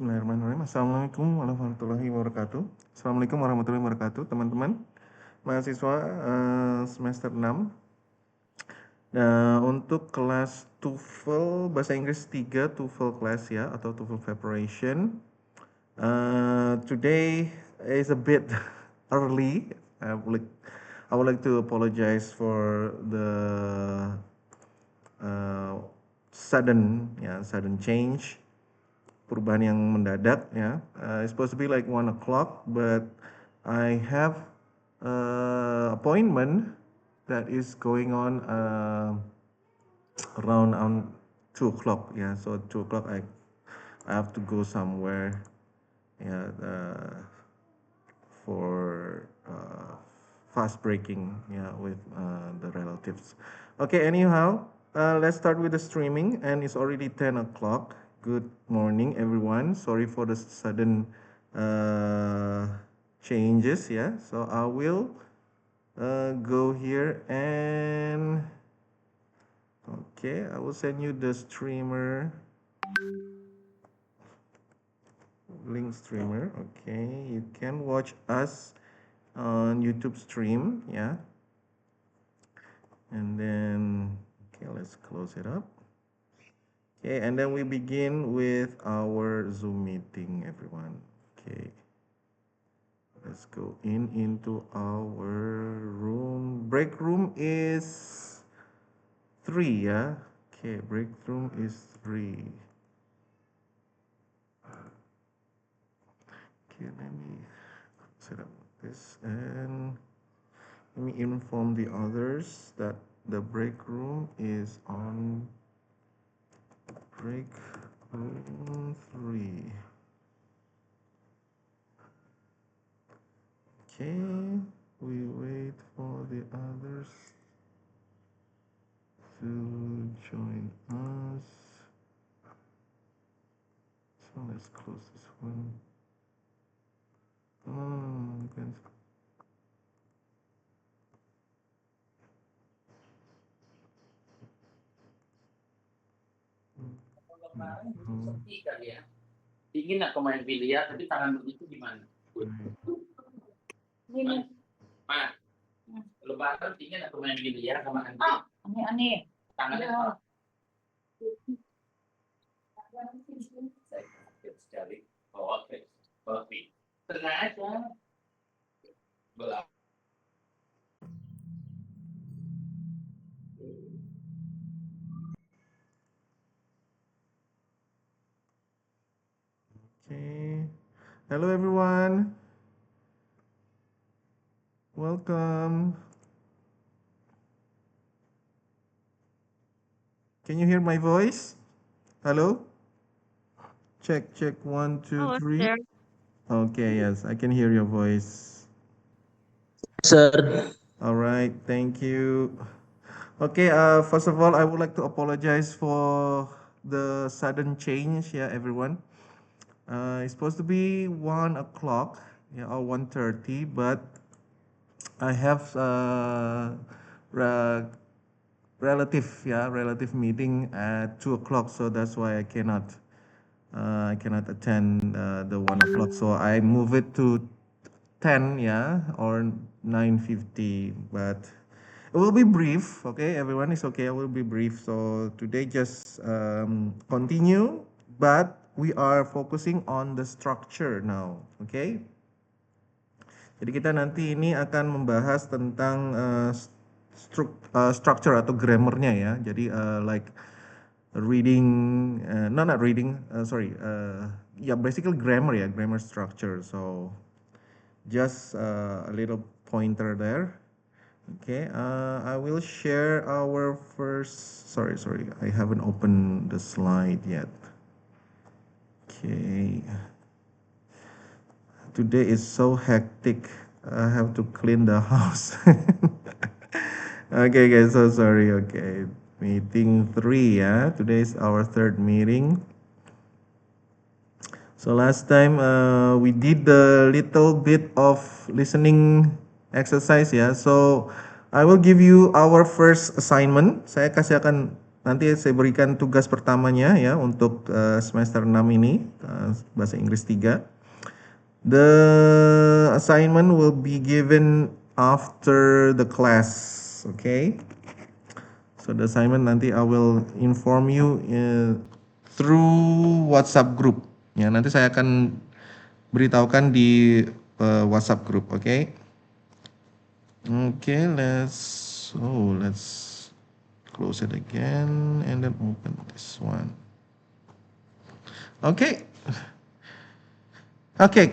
Bismillahirrahmanirrahim. Assalamualaikum warahmatullahi wabarakatuh. Assalamualaikum warahmatullahi wabarakatuh, teman-teman mahasiswa semester 6. Nah, untuk kelas TOEFL bahasa Inggris 3 TOEFL class ya atau TOEFL preparation. Today is a bit early. I would like to apologize for the sudden change, perubahan yang mendadak ya. It's supposed to be like 1 o'clock, but I have appointment that is going on around 2 o'clock. Yeah, so 2 o'clock I have to go somewhere. Yeah, for fast breaking, yeah, with the relatives. Okay, anyhow, let's start with the streaming, and it's already 10 o'clock. Good morning, everyone. Sorry for the sudden changes, yeah. So I will go here and okay, I will send you the streamer link streamer. Okay, you can watch us on YouTube stream, yeah. And then okay, let's close it up. Okay, and then we begin with our Zoom meeting, everyone. Okay, let's go into our room. Break room is 3, yeah. Okay, break room is 3. Okay, let me set up this and let me inform the others that the break room is on break room 3. Okay, we wait for the others to join us. So let's close this one. Oh, okay. Kali ya. Ingin aku main biliar tapi tangan begitu gimana? Gini. Ma. Lebaran ingin aku main biliar sama Andi. Aneh-aneh. Tangannya. Sekali. Oh, oke. Oke. Tenang aja. Belak. Okay. Hello, everyone. Welcome. Can you hear my voice? Hello? Check, 1, 2, 3. There. Okay, yes, I can hear your voice. Sir. All right, thank you. Okay, first of all, I would like to apologize for the sudden change, yeah, everyone. It's supposed to be 1 o'clock, yeah, or 1:30, but I have relative meeting at 2 o'clock, so that's why I cannot attend the 1 o'clock. So I move it to 10, yeah, or 9:50, but it will be brief. Okay, everyone is okay. I will be brief. So today just continue, but we are focusing on the structure now. Okay. Jadi kita nanti ini akan membahas tentang structure atau grammarnya ya. Jadi like reading, not reading, yeah, basically grammar ya, grammar structure. So just a little pointer there. Okay, I will share our first. Sorry, I haven't opened the slide yet. Okay. Today is so hectic. I have to clean the house. Okay, guys, so sorry. Okay, meeting 3, yeah. Today is our 3rd meeting. So last time we did the little bit of listening exercise, yeah. So I will give you our first assignment. Saya kasih akan nanti saya berikan tugas pertamanya ya untuk semester 6 ini, bahasa Inggris 3. The assignment will be given after the class, okay? So the assignment nanti I will inform you through WhatsApp group. Ya, nanti saya akan beritahukan di WhatsApp group, okay? Okay, let's close it again and then open this one. Okay. Okay,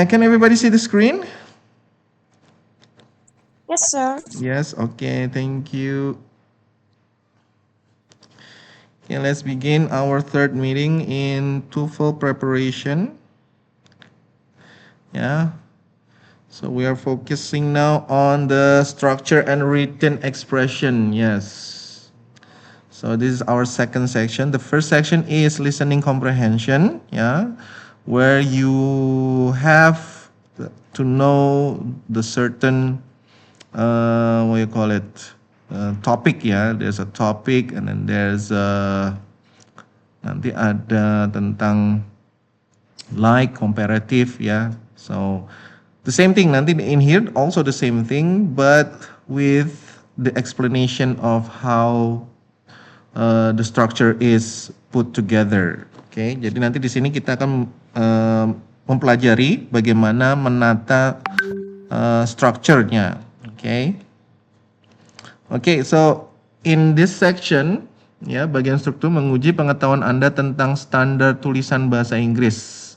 can everybody see the screen? Yes, sir. Yes, okay, thank you. Okay, let's begin our third meeting in TOEFL preparation. Yeah. So we are focusing now on the structure and written expression. Yes. So this is our second section. The first section is listening comprehension, yeah, where you have to know the certain what you call it, topic, ya. There's a topic and then there's nanti ada tentang like, comparative, ya. So the same thing nanti in here also the same thing but with the explanation of how the structure is put together. Oke, jadi nanti di sini kita akan mempelajari bagaimana menata structure-nya. Oke, so in this section ya, bagian struktur menguji pengetahuan Anda tentang standar tulisan bahasa Inggris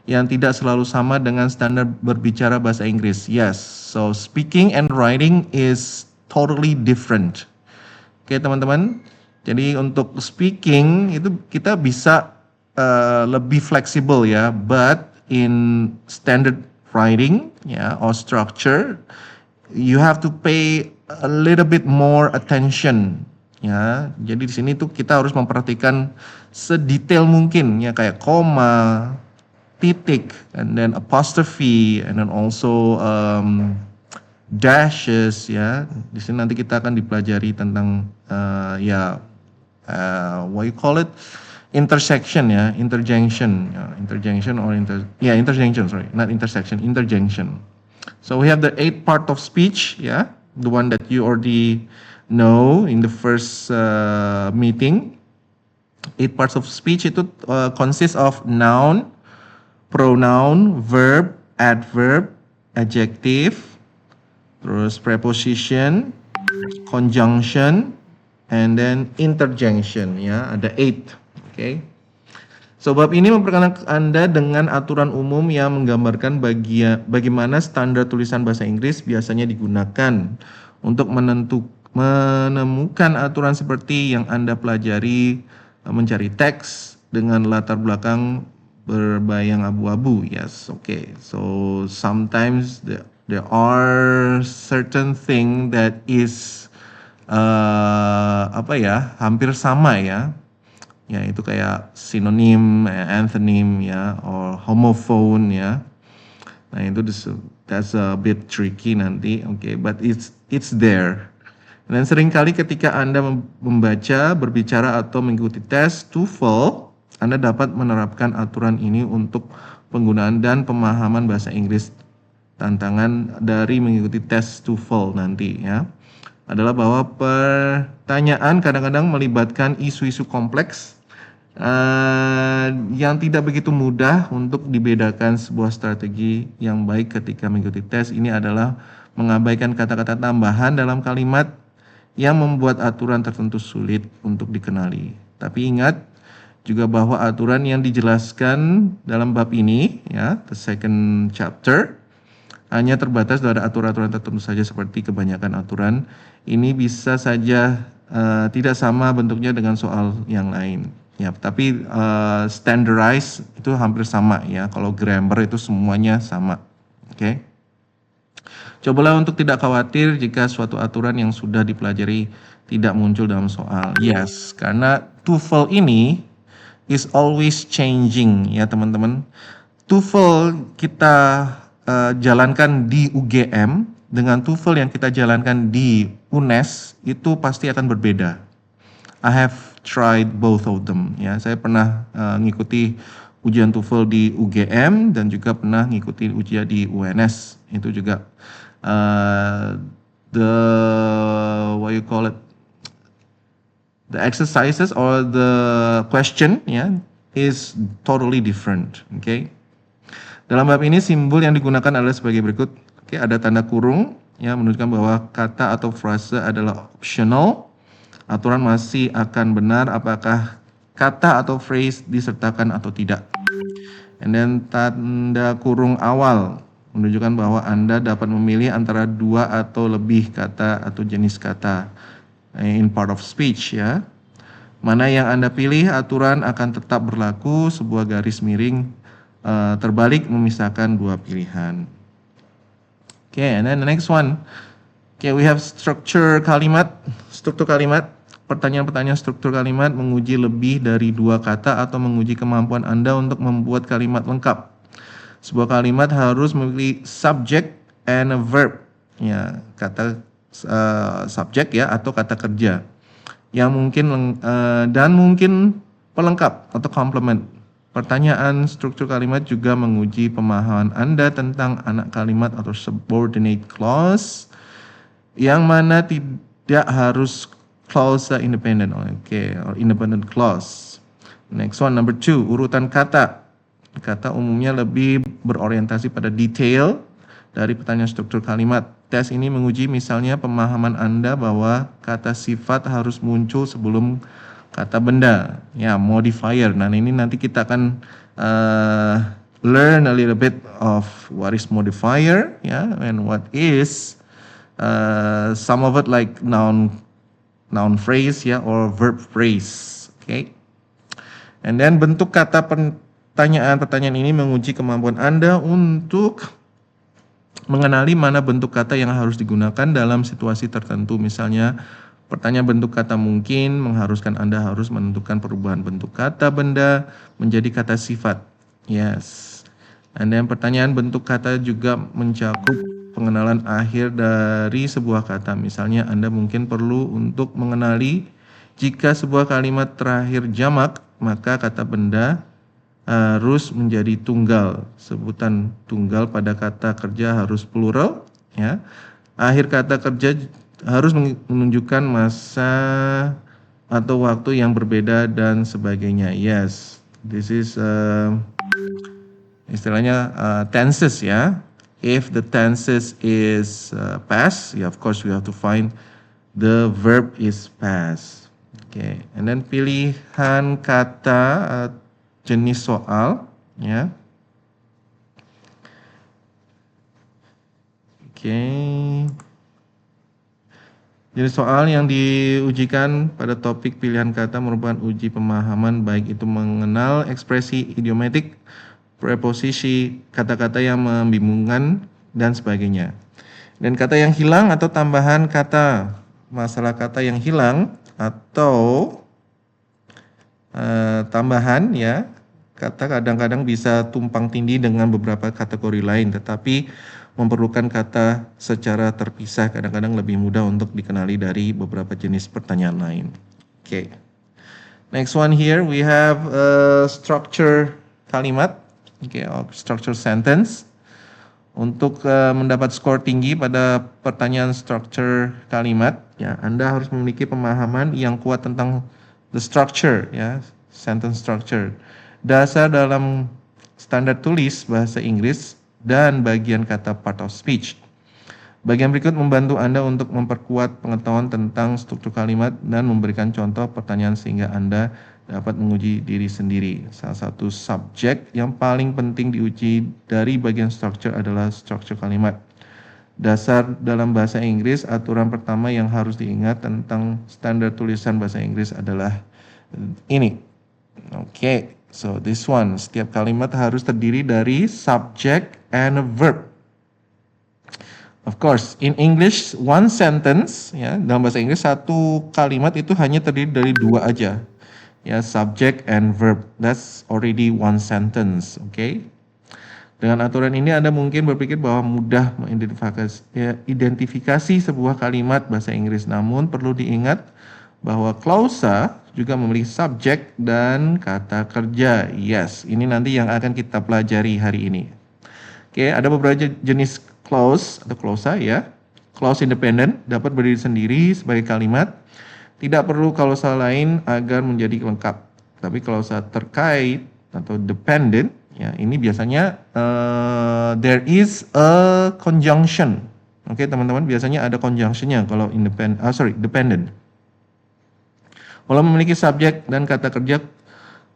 yang tidak selalu sama dengan standar berbicara bahasa Inggris. Yes, so speaking and writing is totally different. Oke, teman-teman. Jadi untuk speaking itu kita bisa lebih fleksibel ya, but in standard writing ya or structure you have to pay a little bit more attention ya. Jadi di sini tuh kita harus memperhatikan sedetail mungkin ya, kayak koma, titik, and then apostrophe, and then also dashes ya. Di sini nanti kita akan dipelajari tentang what you call it, intersection ya, interjunction or interjunction, sorry, not intersection, interjunction. So we have the 8 part of speech ya, the one that you already know in the first meeting. 8 parts of speech itu consists of noun, pronoun, verb, adverb, adjective, terus preposition, conjunction, and then interjunction ya, ada 8. Okay. So bab ini memperkenalkan Anda dengan aturan umum yang menggambarkan bagaimana standar tulisan bahasa Inggris biasanya digunakan untuk menemukan aturan seperti yang Anda pelajari, mencari teks dengan latar belakang berbayang abu-abu. Yes, okay. So sometimes there are certain thing that is hampir sama ya. Ya, itu kayak sinonim, antonym ya, or homophone ya. Nah, itu that's a bit tricky nanti, okay, but it's there. Dan seringkali ketika Anda membaca, berbicara atau mengikuti tes TOEFL, Anda dapat menerapkan aturan ini untuk penggunaan dan pemahaman bahasa Inggris. Tantangan dari mengikuti tes TOEFL nanti ya adalah bahwa pertanyaan kadang-kadang melibatkan isu-isu kompleks yang tidak begitu mudah untuk dibedakan. Sebuah strategi yang baik ketika mengikuti tes ini adalah mengabaikan kata-kata tambahan dalam kalimat yang membuat aturan tertentu sulit untuk dikenali. Tapi ingat juga bahwa aturan yang dijelaskan dalam bab ini ya, the second chapter, hanya terbatas pada aturan-aturan tertentu saja. Seperti kebanyakan aturan ini bisa saja tidak sama bentuknya dengan soal yang lain ya, tapi standardized itu hampir sama ya. Kalau grammar itu semuanya sama. Oke. Cobalah untuk tidak khawatir jika suatu aturan yang sudah dipelajari tidak muncul dalam soal. Yes, karena TOEFL ini is always changing ya teman-teman. TOEFL kita jalankan di UGM dengan TOEFL yang kita jalankan di UNES itu pasti akan berbeda. I have tried both of them. Ya, saya pernah ngikuti ujian TOEFL di UGM dan juga pernah ngikuti ujian di UNS. Itu juga the what you call it, the exercises or the question is totally different. Okay. Dalam bab ini simbol yang digunakan adalah sebagai berikut. Oke, ada tanda kurung menunjukkan bahwa kata atau frase adalah optional. Aturan masih akan benar apakah kata atau phrase disertakan atau tidak. And then tanda kurung awal menunjukkan bahwa Anda dapat memilih antara dua atau lebih kata atau jenis kata in part of speech ya. Mana yang Anda pilih, aturan akan tetap berlaku. Sebuah garis miring terbalik memisahkan dua pilihan. Okay, and then the next one. Okay, we have struktur kalimat. Struktur kalimat. Pertanyaan-pertanyaan struktur kalimat menguji lebih dari dua kata atau menguji kemampuan Anda untuk membuat kalimat lengkap. Sebuah kalimat harus memiliki subject and a verb. Ya, kata subjek ya atau kata kerja. Yang mungkin dan mungkin pelengkap atau complement. Pertanyaan struktur kalimat juga menguji pemahaman Anda tentang anak kalimat atau subordinate clause yang mana tidak harus clause independent, or independent clause. Next one, number 2, urutan kata. Kata umumnya lebih berorientasi pada detail dari pertanyaan struktur kalimat. Tes ini menguji misalnya pemahaman Anda bahwa kata sifat harus muncul sebelum kata benda, ya modifier. Nah ini nanti kita akan learn a little bit of what is modifier, ya, and what is some of it like noun phrase, ya, or verb phrase, okay. And then bentuk kata pertanyaan ini menguji kemampuan Anda untuk mengenali mana bentuk kata yang harus digunakan dalam situasi tertentu. Misalnya, pertanyaan bentuk kata mungkin mengharuskan Anda harus menentukan perubahan bentuk kata benda menjadi kata sifat. Yes. And then pertanyaan bentuk kata juga mencakup pengenalan akhir dari sebuah kata. Misalnya, Anda mungkin perlu untuk mengenali jika sebuah kalimat terakhir jamak, maka kata benda harus menjadi tunggal. Sebutan tunggal pada kata kerja harus plural, ya. Akhir kata kerja harus menunjukkan masa atau waktu yang berbeda dan sebagainya. Yes, this is istilahnya tenses, ya. If the tenses is past, yeah, of course we have to find the verb is past. Okay, and then pilihan kata jenis soal, ya. Oke. Jenis soal yang diujikan pada topik pilihan kata merupakan uji pemahaman, baik itu mengenal ekspresi idiomatik, preposisi, kata-kata yang membingungkan, dan sebagainya. Dan kata yang hilang atau tambahan kata. Masalah kata yang hilang atau tambahan, ya, kata kadang-kadang bisa tumpang tindih dengan beberapa kategori lain, tetapi memerlukan kata secara terpisah kadang-kadang lebih mudah untuk dikenali dari beberapa jenis pertanyaan lain. Okay. Next one here we have structure kalimat, okay, or structure sentence. Untuk mendapat skor tinggi pada pertanyaan structure kalimat, ya, Anda harus memiliki pemahaman yang kuat tentang the structure, ya, sentence structure. Dasar dalam standar tulis bahasa Inggris dan bagian kata part of speech. Bagian berikut membantu Anda untuk memperkuat pengetahuan tentang struktur kalimat dan memberikan contoh pertanyaan sehingga Anda dapat menguji diri sendiri. Salah satu subjek yang paling penting diuji dari bagian structure adalah struktur kalimat. Dasar dalam bahasa Inggris, aturan pertama yang harus diingat tentang standar tulisan bahasa Inggris adalah ini. Okay, so this one, setiap kalimat harus terdiri dari subject and a verb. Of course, in English, one sentence, ya, dalam bahasa Inggris satu kalimat itu hanya terdiri dari dua aja, ya, subject and verb. That's already one sentence, okay? Dengan aturan ini Anda mungkin berpikir bahwa mudah mengidentifikasi sebuah kalimat bahasa Inggris, namun perlu diingat bahwa clausa juga memiliki subjek dan kata kerja. Yes, ini nanti yang akan kita pelajari hari ini. Oke, ada beberapa jenis clause atau clausa ya. Clause independent dapat berdiri sendiri sebagai kalimat. Tidak perlu klausa lain agar menjadi lengkap. Tapi klausa terkait atau dependent, ya ini biasanya there is a conjunction. Oke, teman-teman, biasanya ada conjunctionnya kalau dependent. Kalau memiliki subjek dan kata kerja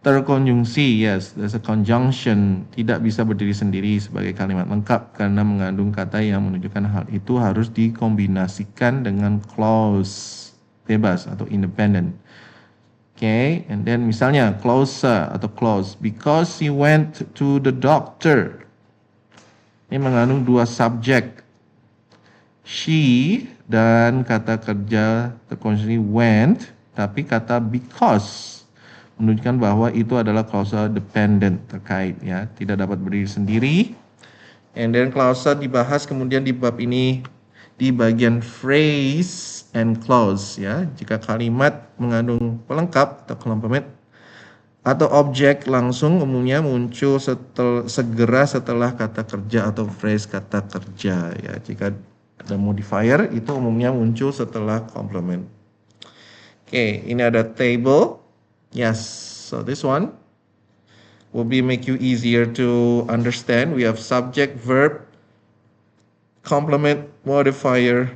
terkonjungsi, yes, there's a conjunction, tidak bisa berdiri sendiri sebagai kalimat lengkap karena mengandung kata yang menunjukkan hal itu harus dikombinasikan dengan clause, bebas atau independent. Okay, and then misalnya clausa atau clause, because he went to the doctor. Ini mengandung dua subjek, she dan kata kerja terkonjungsi went, tapi kata because menunjukkan bahwa itu adalah klausa dependent terkait ya, tidak dapat berdiri sendiri. And then klausa dibahas kemudian di bab ini di bagian phrase and clause ya. Jika kalimat mengandung pelengkap atau complement atau objek langsung umumnya muncul segera setelah kata kerja atau phrase kata kerja ya. Jika ada modifier itu umumnya muncul setelah complement. Oke, ini ada table. Yes, so this one will make you easier to understand. We have subject, verb, complement, modifier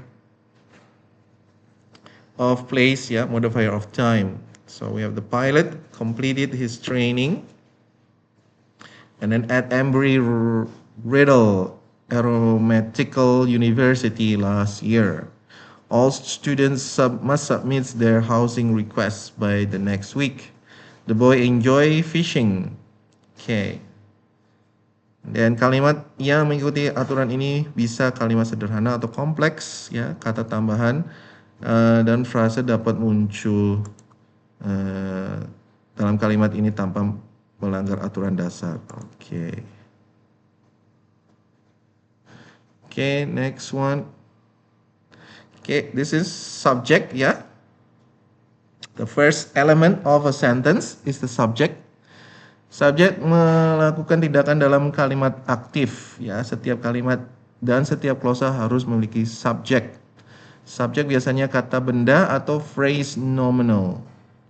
of place, yeah, modifier of time. So we have the pilot completed his training, and then at Embry-Riddle Aeronautical University last year. All students must submit their housing requests by the next week. The boy enjoy fishing. Okay. Dan kalimat yang mengikuti aturan ini bisa kalimat sederhana atau kompleks, ya, kata tambahan dan frase dapat muncul dalam kalimat ini tanpa melanggar aturan dasar. Okay. Okay, next one. Okay, this is subject, yeah. The first element of a sentence is the subject. Subjek melakukan tindakan dalam kalimat aktif, ya. Setiap kalimat dan setiap klausa harus memiliki subjek. Subjek biasanya kata benda atau phrase nominal.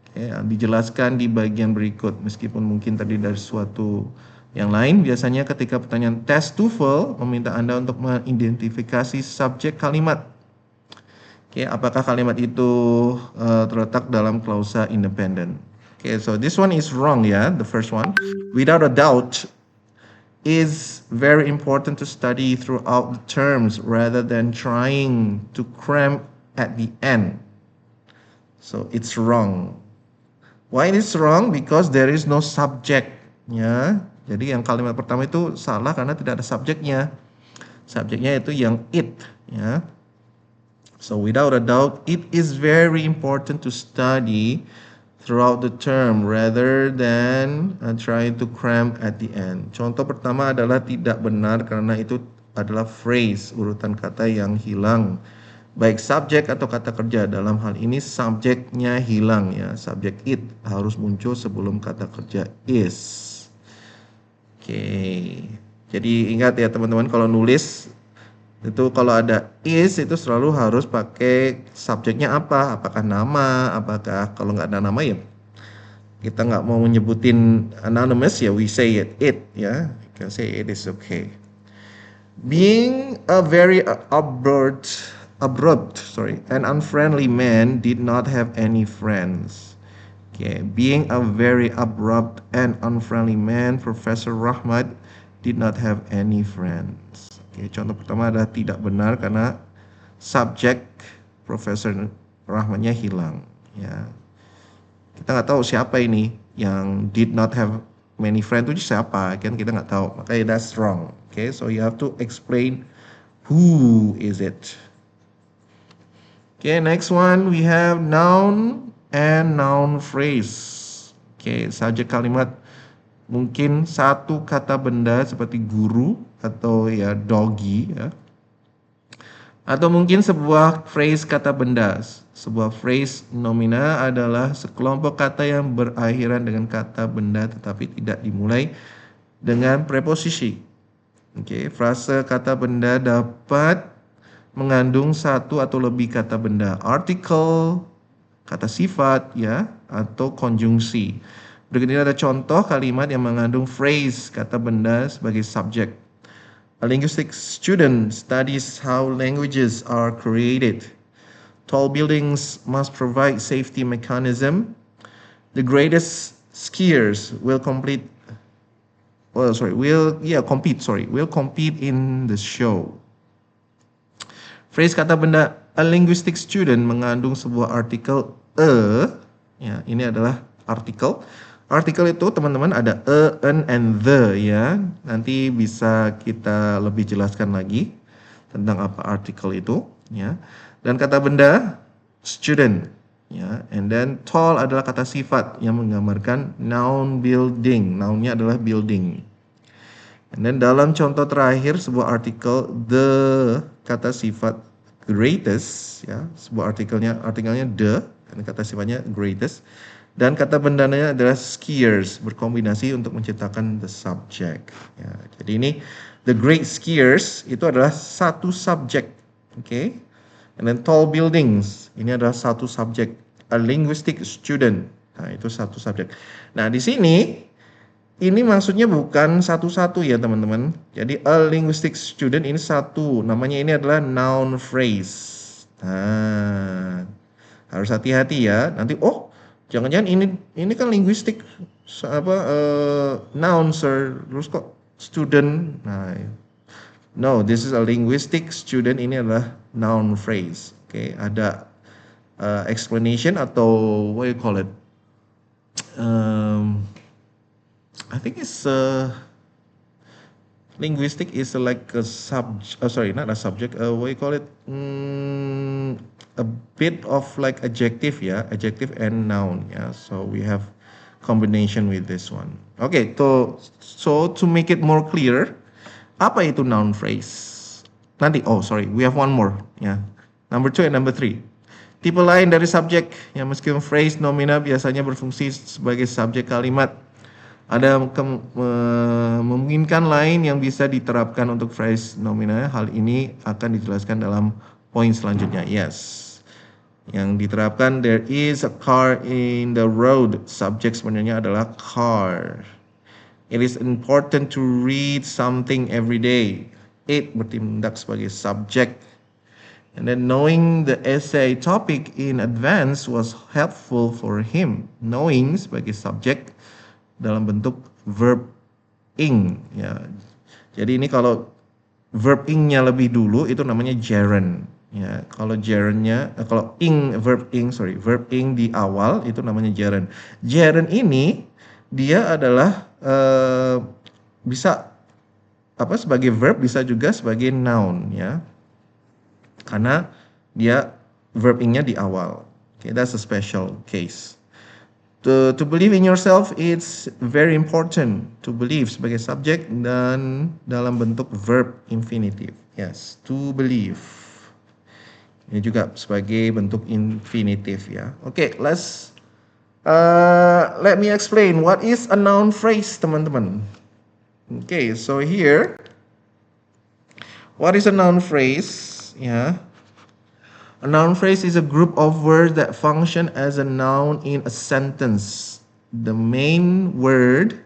Okay, dijelaskan di bagian berikut. Meskipun mungkin tadi dari suatu yang lain, biasanya ketika pertanyaan tes TOEFL meminta Anda untuk mengidentifikasi subjek kalimat. Okay, apakah kalimat itu terletak dalam klausa independent? Okay, so this one is wrong, yeah, the first one. Without a doubt, is very important to study throughout the terms rather than trying to cram at the end. So it's wrong. Why it is wrong? Because there is no subject, ya. Jadi yang kalimat pertama itu salah karena tidak ada subjeknya. Subjeknya itu yang it, ya. So without a doubt, it is very important to study throughout the term rather than trying to cram at the end. Contoh pertama adalah tidak benar karena itu adalah phrase, urutan kata yang hilang. Baik subjek atau kata kerja, dalam hal ini subjeknya hilang, ya. Subjek it harus muncul sebelum kata kerja is. Oke. Jadi ingat ya teman-teman, kalau nulis itu kalau ada is itu selalu harus pakai subjeknya apa, apakah nama, apakah kalau nggak ada nama ya kita nggak mau menyebutin anonymous ya we say it ya, you can say it is okay. Being a very abrupt and unfriendly man did not have any friends. Okay, being a very abrupt and unfriendly man, Professor Rahmat did not have any friends. Oke, contoh pertama adalah tidak benar karena subjek Profesor Rahmatnya hilang. Ya, kita nggak tahu siapa ini yang did not have many friends itu siapa, kan kita nggak tahu. Makanya that's wrong. Okay, so you have to explain who is it. Okay, next one we have noun and noun phrase. Okay, subjek kalimat mungkin satu kata benda seperti guru atau doggy, ya. Atau mungkin sebuah phrase kata benda Sebuah phrase nomina adalah sekelompok kata yang berakhiran dengan kata benda tetapi tidak dimulai dengan preposisi. Oke, frase kata benda dapat mengandung satu atau lebih kata benda, artikel, kata sifat, ya, atau konjungsi. Berikut ini ada contoh kalimat yang mengandung phrase kata benda sebagai subjek. A linguistic student studies how languages are created. Tall buildings must provide safety mechanism. The greatest skiers will compete in the show. Phrase kata benda a linguistic student mengandung sebuah artikel ya, ini adalah artikel. Artikel itu teman-teman ada an, and the, ya. Nanti bisa kita lebih jelaskan lagi tentang apa artikel itu, ya. Dan kata benda student, ya. And then tall adalah kata sifat yang menggambarkan noun building. Nounnya adalah building. And then dalam contoh terakhir sebuah artikel the kata sifat greatest, ya. Sebuah artikelnya the, dan kata sifatnya greatest. Dan kata bendanya adalah skiers, berkombinasi untuk menciptakan the subject. Ya, jadi ini the great skiers itu adalah satu subjek, oke? And then tall buildings ini adalah satu subjek. A linguistic student, nah itu satu subjek. Nah di sini ini maksudnya bukan satu-satu ya teman-teman. Jadi a linguistic student ini satu, namanya ini adalah noun phrase. Nah harus hati-hati ya. Nanti jangan-jangan ini kan linguistik noun sir, terus kok student. Nah, no, this is a linguistic student, ini adalah noun phrase. Oke, ada explanation atau what you call it? I think it's linguistic is like a not a subject. What you call it? A bit of like adjective, ya, adjective and noun, ya. So we have combination with this one. Okay, so to make it more clear, apa itu noun phrase? Nanti, we have one more, ya. Number 2 and number 3. Tipe lain dari subjek yang meskipun phrase nomina biasanya berfungsi sebagai subjek kalimat. Ada memungkinkan lain yang bisa diterapkan untuk phrase nomina. Hal ini akan dijelaskan dalam poin selanjutnya. Yes. Yang diterapkan, there is a car in the road. Subjek sebenarnya adalah car. It is important to read something every day. It bertindak sebagai subjek. And then knowing the essay topic in advance was helpful for him. Knowing sebagai subjek dalam bentuk verb ing, ya. Jadi ini kalau verb ing-nya lebih dulu itu namanya gerund, ya. Kalau gerund-nya verb ing di awal itu namanya gerund. Gerund ini dia adalah bisa sebagai verb, bisa juga sebagai noun, ya. Karena dia verb ing-nya di awal. Okay, that's a special case. To believe in yourself, it's very important. To believe sebagai subjek dan dalam bentuk verb infinitive. Yes, to believe. Ini juga sebagai bentuk infinitive, ya. Okay, let me explain what is a noun phrase, teman-teman. Okay, so here, what is a noun phrase? Yeah. A noun phrase is a group of words that function as a noun in a sentence. The main word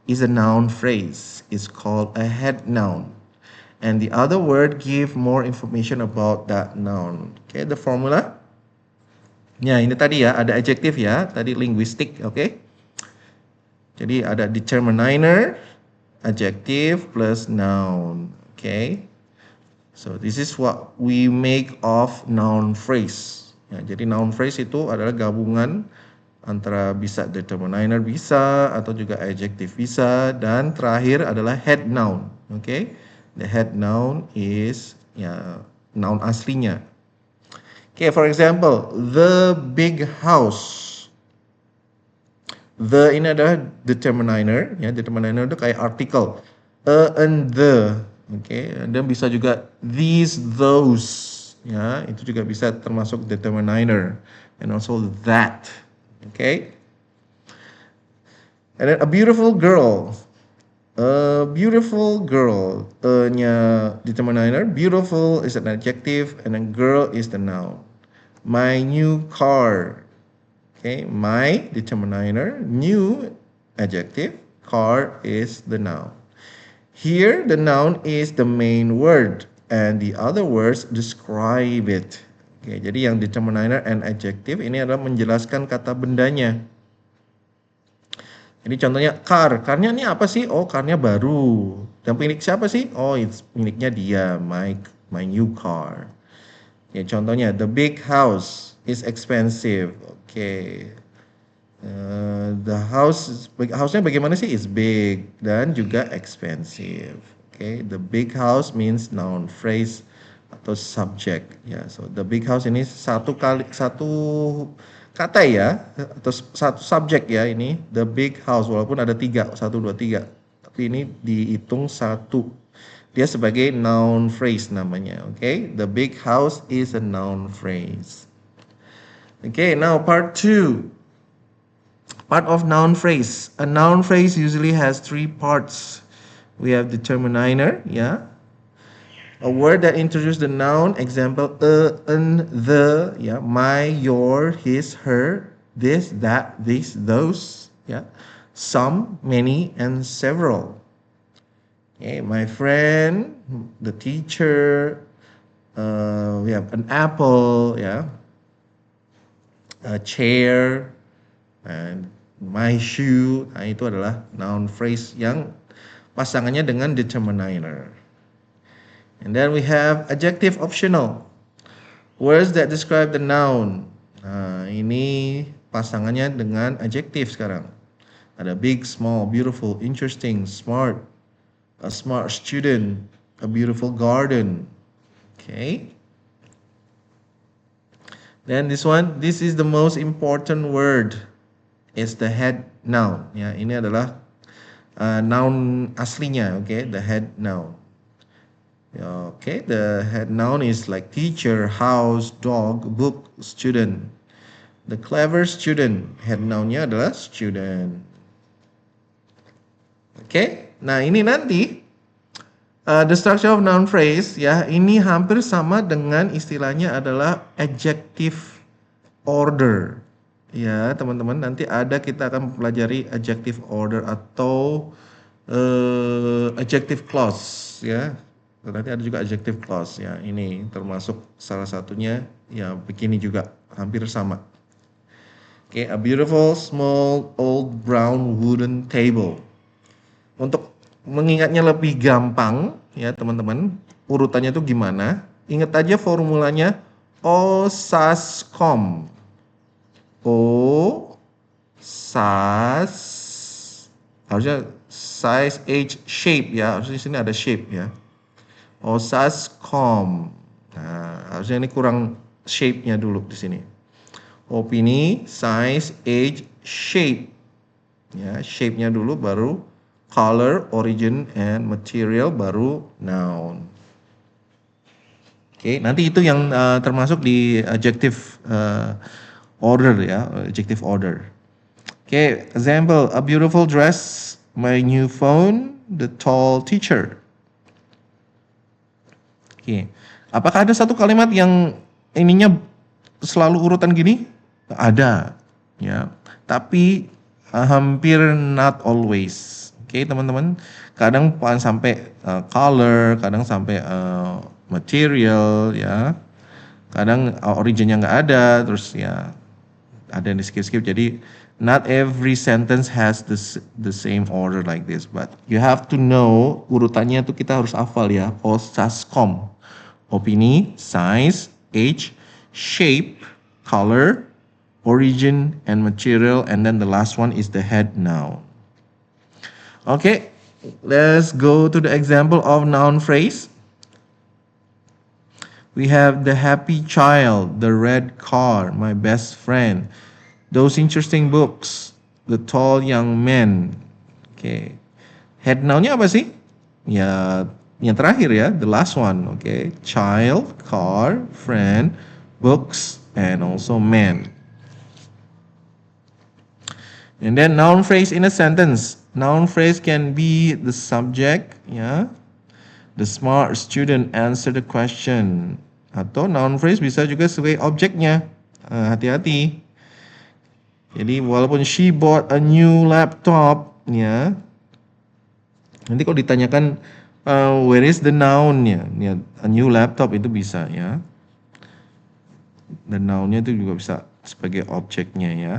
is a noun phrase. It's called a head noun. And the other word give more information about that noun. Okay, the formula. Ya, ini tadi ya, ada adjective ya, tadi linguistic, okay? Jadi ada determiner, adjective plus noun, okay? So this is what we make of noun phrase. Ya, jadi noun phrase itu adalah gabungan antara bisa determiner bisa atau juga adjective bisa, dan terakhir adalah head noun. Okay, the head noun is noun aslinya. Okay, for example, the big house. The ini adalah determiner. Ya, determiner itu kayak artikel. A and the. Okay, dan bisa juga these, those, ya, itu juga bisa termasuk determiner, and also that. Okay. And then a beautiful girl. A beautiful girl. Nya determiner. Beautiful is an adjective, and then girl is the noun. My new car. Okay, my determiner. New adjective. Car is the noun. Here, the noun is the main word, and the other words describe it. Oke, jadi yang determiner and adjective ini adalah menjelaskan kata bendanya. Jadi contohnya car, carnya ini apa sih? Oh, carnya baru. Dan milik siapa sih? Oh, it's miliknya dia, my new car. Ya, contohnya the big house is expensive. Oke. The house-nya bagaimana sih? Is big dan juga expensive. Okay, the big house means noun phrase atau subject. Ya, so the big house ini satu kata ya, atau satu subjek ya ini. The big house walaupun ada 3, 1, 2, 3, tapi ini dihitung satu. Dia sebagai noun phrase namanya. Okay, the big house is a noun phrase. Okay, now part 2. Part of noun phrase. A noun phrase usually has 3 parts. We have determiner, yeah. A word that introduces the noun, example, an, the, yeah. My, your, his, her, this, that, this, those, yeah. Some, many, and several. Okay, my friend, the teacher, we have an apple, yeah. A chair, and my shoe. Nah, itu adalah noun phrase yang pasangannya dengan determiner. And then we have adjective optional. Words that describe the noun. Nah, ini pasangannya dengan adjective sekarang. Ada big, small, beautiful, interesting, smart, a smart student, a beautiful garden. Okay. Then this is the most important word. Is the head noun. Ya, ini adalah noun aslinya, okay? The head noun. Okay, the head noun is like teacher, house, dog, book, student. The clever student, head nounnya adalah student. Okay, nah ini nanti the structure of noun phrase ya, ini hampir sama dengan istilahnya adalah adjective order. Ya, teman-teman, nanti kita akan mempelajari adjective order atau adjective clause ya. Nanti ada juga adjective clause ya. Ini termasuk salah satunya ya, begini juga hampir sama. Oke, a beautiful small old brown wooden table. Untuk mengingatnya lebih gampang ya, teman-teman, urutannya itu gimana? Ingat aja formulanya OSASCOM. Harusnya size, age, shape ya. Harusnya di sini ada shape ya. OSASCOM. Nah, harusnya ini kurang shape-nya dulu di sini. Opini, size, age, shape. Ya, shape-nya dulu baru color, origin, and material baru noun. Oke, nanti itu yang termasuk di adjective order ya, adjective order. Okay, example, a beautiful dress, my new phone, the tall teacher. Okay, apakah ada satu kalimat yang ininya selalu urutan gini? Ada, ya. Tapi hampir not always. Okay, teman-teman. Kadang sampai color, kadang sampai material, ya. Kadang originnya nggak ada, terus ya ada yang di skip. Jadi not every sentence has the same order like this, but you have to know urutannya itu kita harus hafal ya. OSASCOM. Opini, size, age, shape, color, origin, and material, and then the last one is the head noun. Okay, let's go to the example of noun phrase. We have the happy child, the red car, my best friend, those interesting books, the tall young man. Okay. Head nounnya apa sih? Ya, Yang terakhir ya, the last one, okay? Child, car, friend, books, and also man. And then noun phrase in a sentence. Noun phrase can be the subject, ya. The smart student answer the question. Atau noun phrase bisa juga sebagai objeknya. Hati-hati. Jadi walaupun she bought a new laptop, ya. Nanti kalau ditanyakan where is the noun-nya, ya, a new laptop itu bisa ya. Dan noun-nya itu juga bisa sebagai objeknya ya.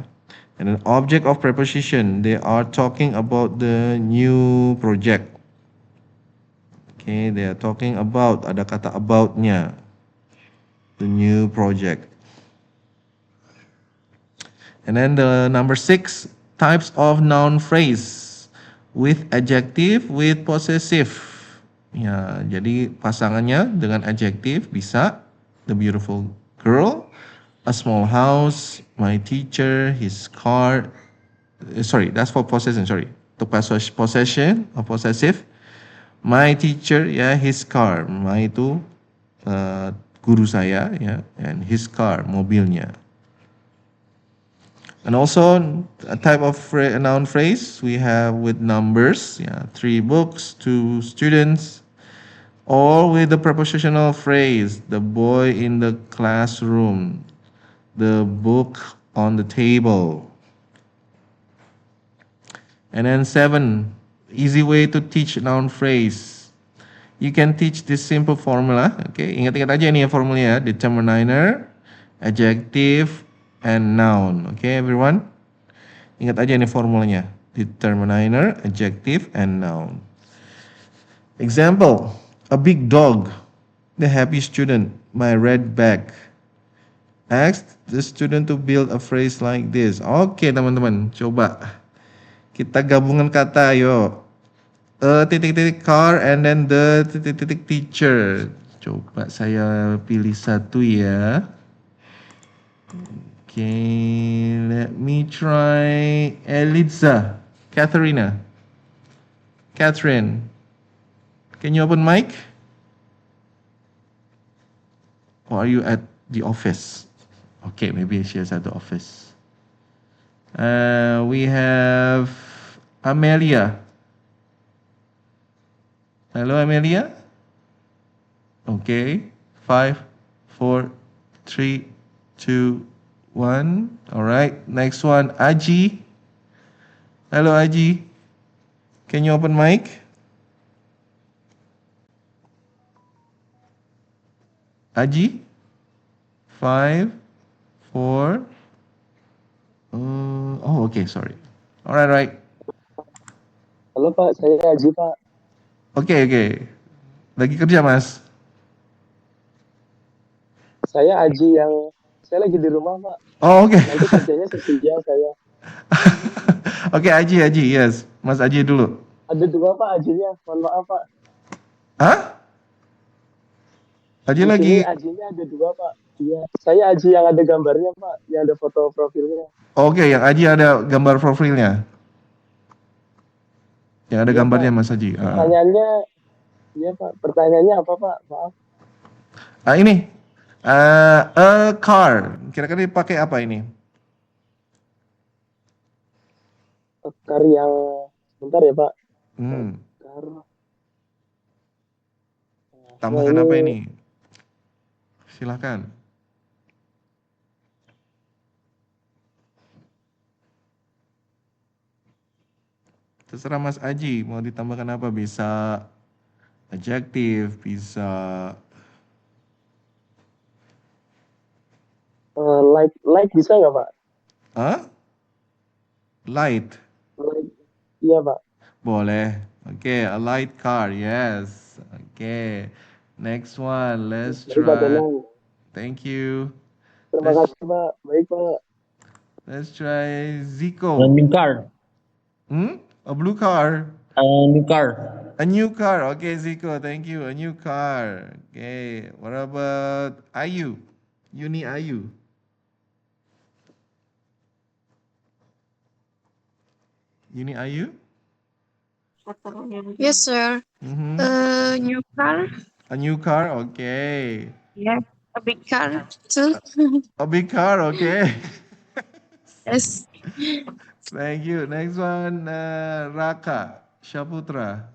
And an object of preposition, they are talking about the new project. Okay, they are talking about, ada kata about-nya. The new project. And then the number 6, types of noun phrase with adjective, with possessive. Ya, jadi pasangannya dengan adjektif bisa the beautiful girl, a small house, my teacher, his car. Sorry, that's for possession. Sorry, untuk possession or possessive. My teacher, ya, his car. My itu guru saya, ya, and his car, mobilnya. And also a type of noun phrase we have with numbers, yeah, 3 books, 2 students, or with the prepositional phrase, the boy in the classroom, the book on the table. And then 7, easy way to teach noun phrase. You can teach this simple formula, okay? Ingat-ingat aja nih ya formulanya, determiner, adjective, and noun. Okay, everyone? Ingat aja nih formulanya. Determiner, adjective, and noun. Example, a big dog, the happy student, my red bag. Ask the student to build a phrase like this. Oke, teman-teman, coba. Kita gabungan kata, ayo. A titik-titik car and then the titik-titik teacher. Coba saya pilih satu ya. Okay, let me try Eliza. Catherine, can you open mic? Or are you at the office? Okay, maybe she is at the office. We have Amelia. Hello, Amelia. Okay, 5, 4, 3, 2, 1. All right, next one, Aji. Hello, Aji. Can you open mic? Aji? 5, 4. Oh, okay, sorry. All right. Halo Pak, saya Aji Pak. Okay. Lagi kerja, Mas? Saya Aji saya lagi di rumah Pak. Oh, okay. Nanti kerjanya siang saya. Oke, Aji, yes. Mas Aji dulu. Ada 2 Pak Ajinya, mohon maaf Pak. Hah? Aji Di lagi. sini Ajinya ada 2 Pak. Iya, saya Aji yang ada gambarnya Pak, yang ada foto profilnya. Oke, yang Aji ada gambar profilnya. Yang ada Iya, gambarnya Pak. Mas Aji. Pertanyaannya, iya Pak. Pertanyaannya apa Pak? Maaf. Ini. A car. Kira-kira dipakai apa ini? Kar yang, sebentar ya Pak. Kar. Tambahkan apa ini? Silakan. Terserah Mas Aji, mau ditambahkan apa? Bisa adjektif, bisa light bisa nggak Pak? Light. Light. Iya Pak. Boleh. Oke, a light car. Yes. Oke. Next one. Let's try. Thank you. Terima kasih Pak. Baik Pak. Let's try Zico. A new car. A blue car. A new car. A new car. Okay, Zico. Thank you. A new car. Okay. What about Ayu? Uni Ayu. Yes, sir. A new car. A new car, okay. Yes. A big car too. A big car, okay. Yes. Thank you. Next one, Raka Shaputra.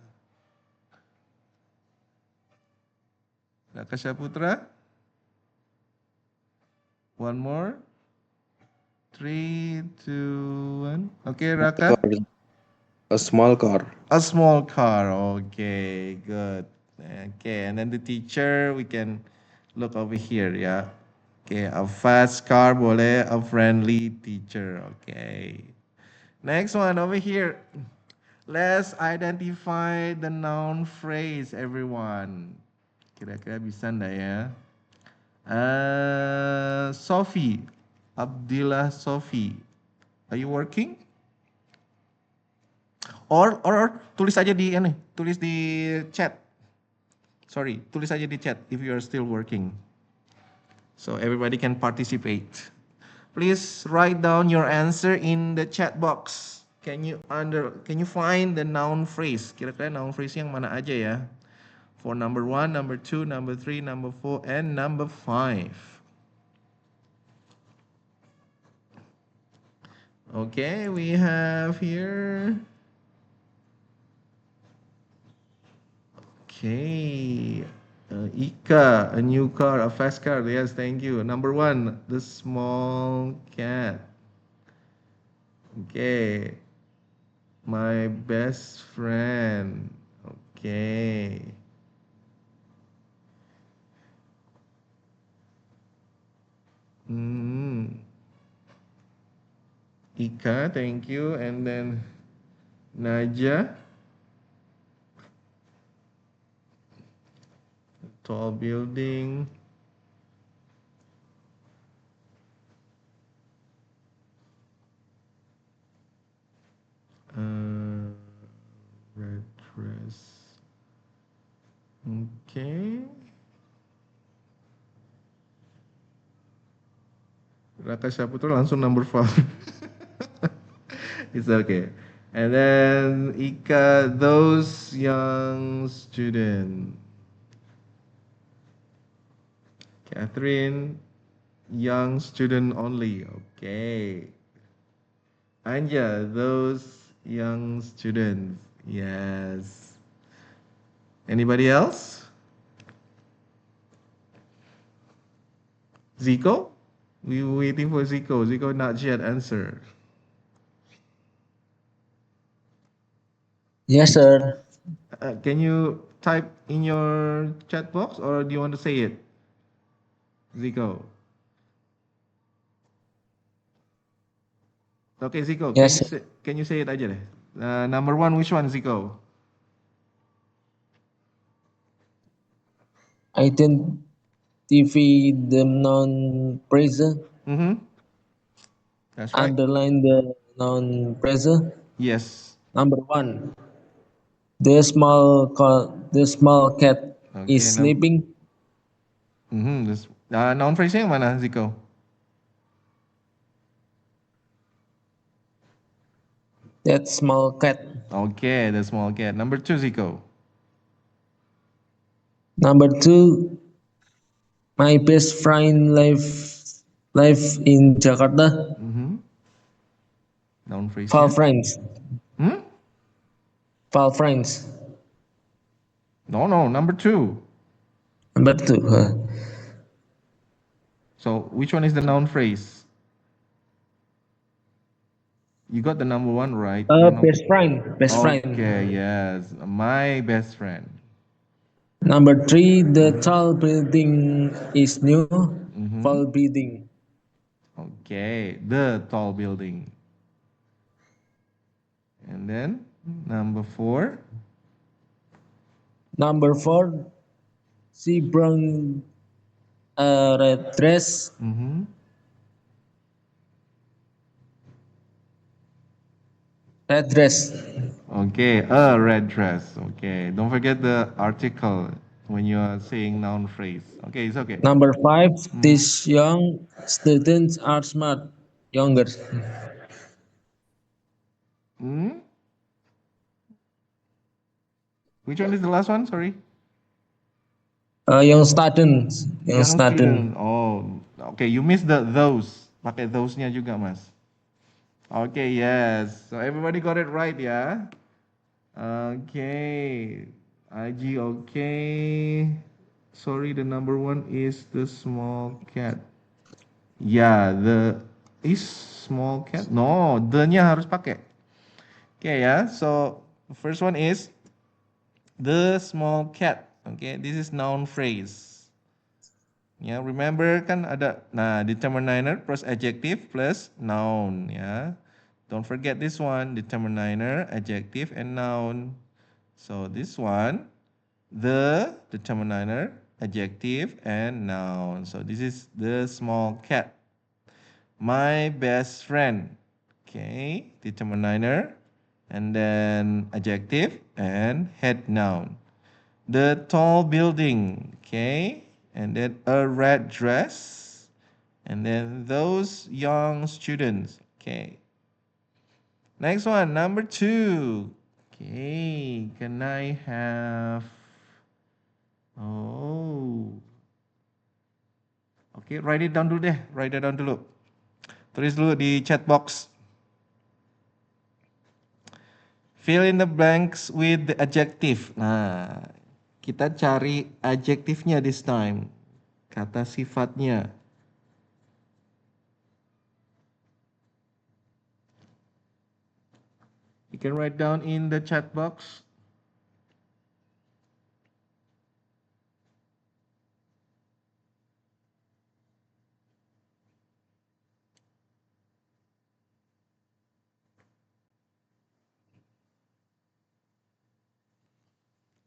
Raka Shaputra. One more. 3, 2, 1. Okay, Raka. A small car. A small car. Okay, good. Okay, and then the teacher, we can look over here, yeah. Okay, a fast car boleh, a friendly teacher. Okay. Next one over here. Let's identify the noun phrase, everyone. Kira-kira bisa ndak ya? Sophie, Abdillah Sophie. Are you working? Or tulis aja di ini, tulis di chat. Sorry, tulis aja di chat if you are still working. So everybody can participate. Please write down your answer in the chat box. Can you find the noun phrase? Kira-kira noun phrase yang mana aja ya? For number 1, number 2, number 3, number 4, and number 5. Okay, we have here. Okay, Ika, a new car, a fast car. Yes, thank you. Number 1, the small cat. Okay, my best friend. Okay. Ika, thank you. And then Naja, tall building. Red dress. Okay. Raka Saputra langsung number 5. It's okay. And then Ika, those young student. Catherine, young student only. Okay. Anja, those young students. Yes. Anybody else? Zico? We were waiting for Zico. Zico not yet answered. Yes, sir. Can you type in your chat box or do you want to say it? Zico. Okay, Zico. Yes, can you say it aja deh? Number 1, which one, Zico? Identify the noun phrase. That's right. Underline the noun phrase. Yes. Number 1. The small cat Okay, is sleeping. Noun phrase yang mana, Zico? That small cat. Okay, the small cat. Number 2, Zico. Number 2. My best friend live in Jakarta. Noun phrase. Fall friends. Hmm? Fall friends. No, number 2. Number 2. So which one is the noun phrase? You got the number 1 right. Best friend. Best friend. Okay, yes. My best friend. Number 3, the tall building is new. Tall building. Okay, the tall building. And then number 4. Number 4, she brown a red dress. Red dress. Okay, a red dress. Okay, don't forget the article when you are saying noun phrase. Okay, it's okay. Number 5, these young students are smart. Younger. Which one is the last one? Sorry. Young student. Young Young student. student. Oh, okay. You missed the those. Pakai those-nya juga, Mas. Okay, yes. So everybody got it right, yeah? Okay. IG, okay. Sorry, the number one is the small cat. Yeah, the is small cat. No, the-nya harus pakai. Okay, yeah. So the first one is the small cat. Okay, this is noun phrase. Ya, remember kan ada determiner plus adjective plus noun ya. Don't forget this one, determiner, adjective and noun. So this one, the determiner, adjective and noun. So this is the small cat. My best friend. Okay, determiner and then adjective and head noun. The tall building, okay, and then a red dress, and then those young students, okay. Next one, number 2. Okay, can I have, oh, okay, write it down dulu deh, write it down dulu. Tulis dulu di chat box. Fill in the blanks with the adjective. Nah, kita cari adjektifnya this time. Kata sifatnya. You can write down in the chat box.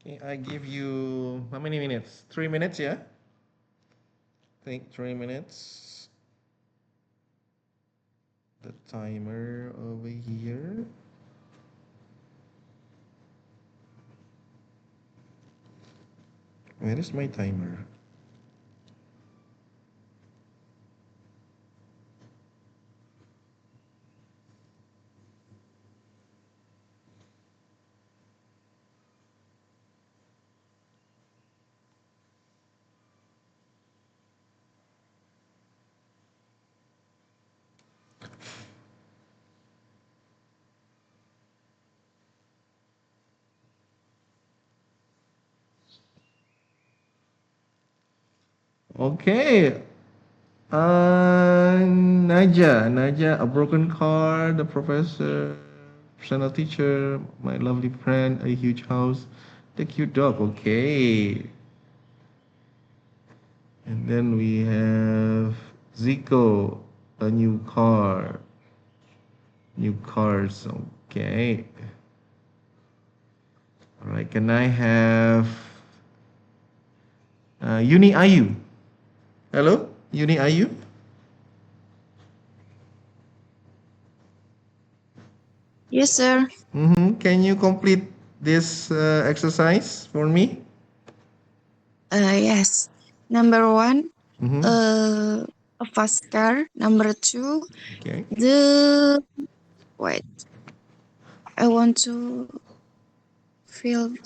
Okay, I give you how many minutes? 3 minutes, yeah? Take 3 minutes. The timer over here. Where is my timer? Okay. Naja, a broken car, the professor, personal teacher, my lovely friend, a huge house, the cute dog. Okay. And then we have Zico, a new car. New cars. Okay. All right. Can I have Uni Ayu? Hello, Uni Ayu? Yes, sir. Can you complete this exercise for me? Yes. Number 1, Mhm. a fast car. Number 2, Okay. wait. I want to fill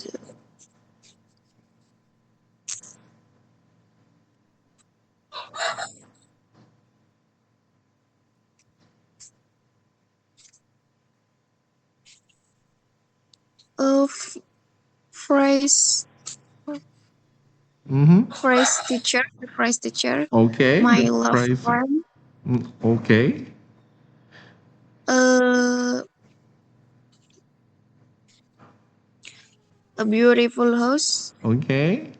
a phrase teacher. The phrase teacher. Okay. My The love price. friend. Okay. A beautiful house. Okay.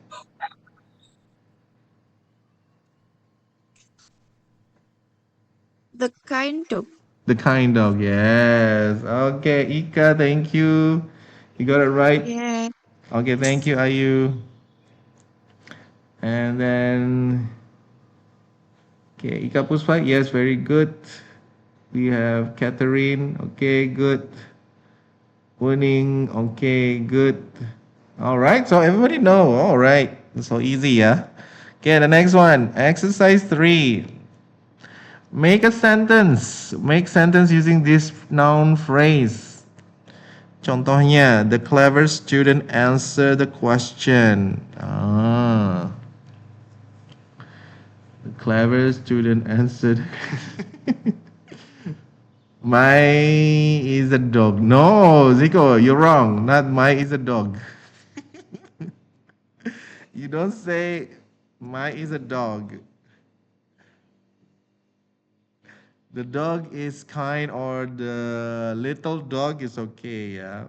The kind dog. The kind dog. Yes. Okay, Ika, thank you. You got it right. Yeah. Okay, thank you, Ayu. And then, okay, Ika Puspa, yes, very good. We have Catherine, okay, good. Winning, okay, good. All right, so everybody know. All right, so easy, yeah. Okay, the next one, exercise 3. Make a sentence. Make sentence using this noun phrase. Contohnya, the clever student answer the question. clever student answered. My is a dog. No, Zico, you're wrong. Not my is a dog. You don't say my is a dog. The dog is kind or the little dog is okay, yeah.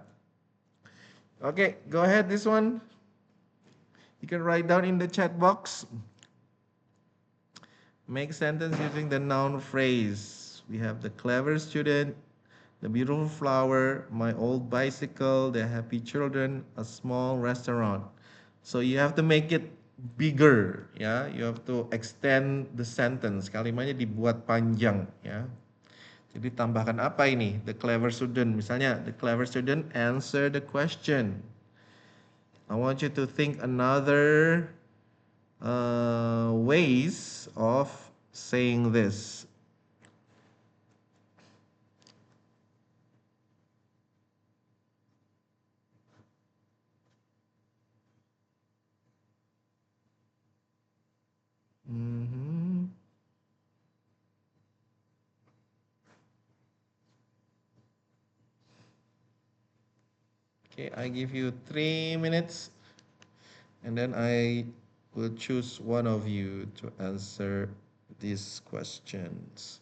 Okay, go ahead, this one. You can write down in the chat box. Make sentence using the noun phrase. We have the clever student, the beautiful flower, my old bicycle, the happy children, a small restaurant. So you have to make it bigger, ya. You have to extend the sentence. Kalimatnya dibuat panjang, ya. Jadi tambahkan apa ini? The clever student. Misalnya, the clever student answer the question. I want you to think another ways of saying this. Mhm. Okay, I give you 3 minutes, and then I will choose one of you to answer these questions.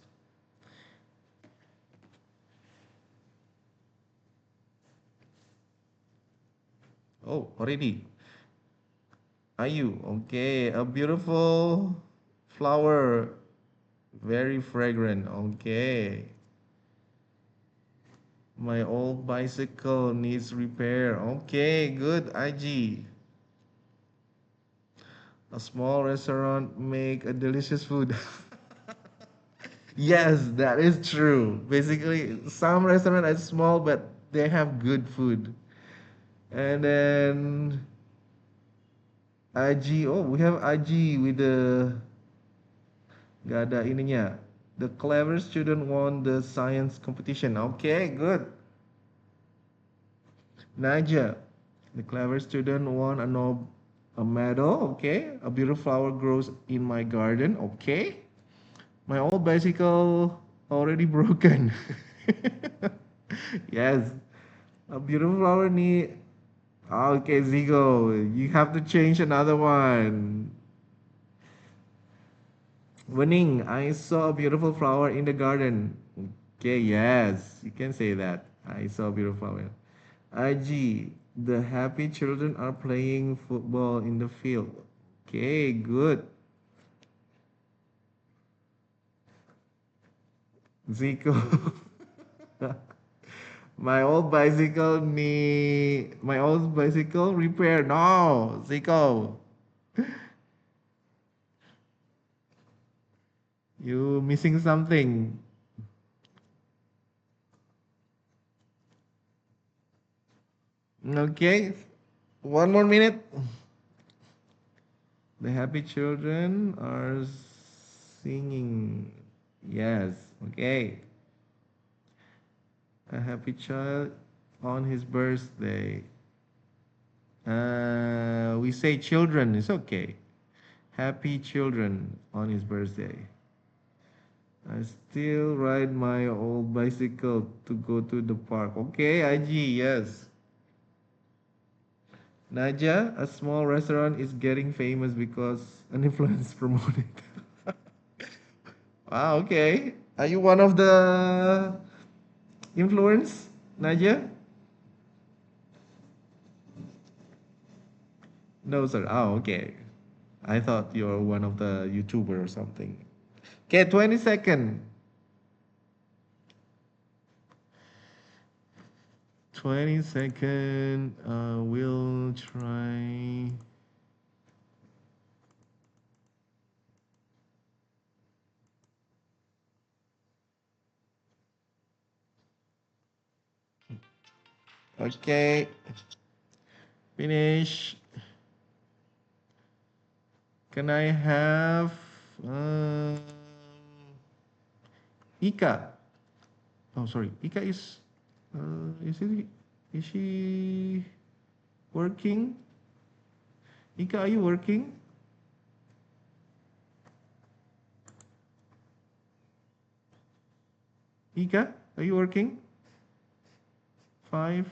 Oh, already. Ayu, okay, a beautiful flower, very fragrant, okay. My old bicycle needs repair, okay, good, IG. A small restaurant make a delicious food. Yes, that is true. Basically, some restaurants are small, but they have good food. And then IG, oh, we have IG with the gak ada ininya. The clever student won the science competition. Okay, good. Naja, the clever student won a medal. Okay, a beautiful flower grows in my garden. Okay, my old bicycle already broken. Yes, a beautiful flower need. Okay, Zigo, you have to change another one. Winning, I saw a beautiful flower in the garden. Okay, yes, you can say that. I saw a beautiful flower. IG, the happy children are playing football in the field. Okay, good. Zico. My old bicycle repair. No, Zico. You missing something. Okay, one more minute. The happy children are singing. Yes, okay. A happy child on his birthday. We say children, it's okay. Happy children on his birthday. I still ride my old bicycle to go to the park. Okay, IG, yes. Naja, a small restaurant is getting famous because an influence promoted. Wow, okay. Are you one of the influence, Naja? No, sir. Oh, okay. I thought you're one of the YouTuber or something. Okay, 20 second. 20 second. We'll try. Okay. Finish. Can I have Ika? Oh, sorry. Ika is she working? Ika, are you working? Ika, are you working? 5,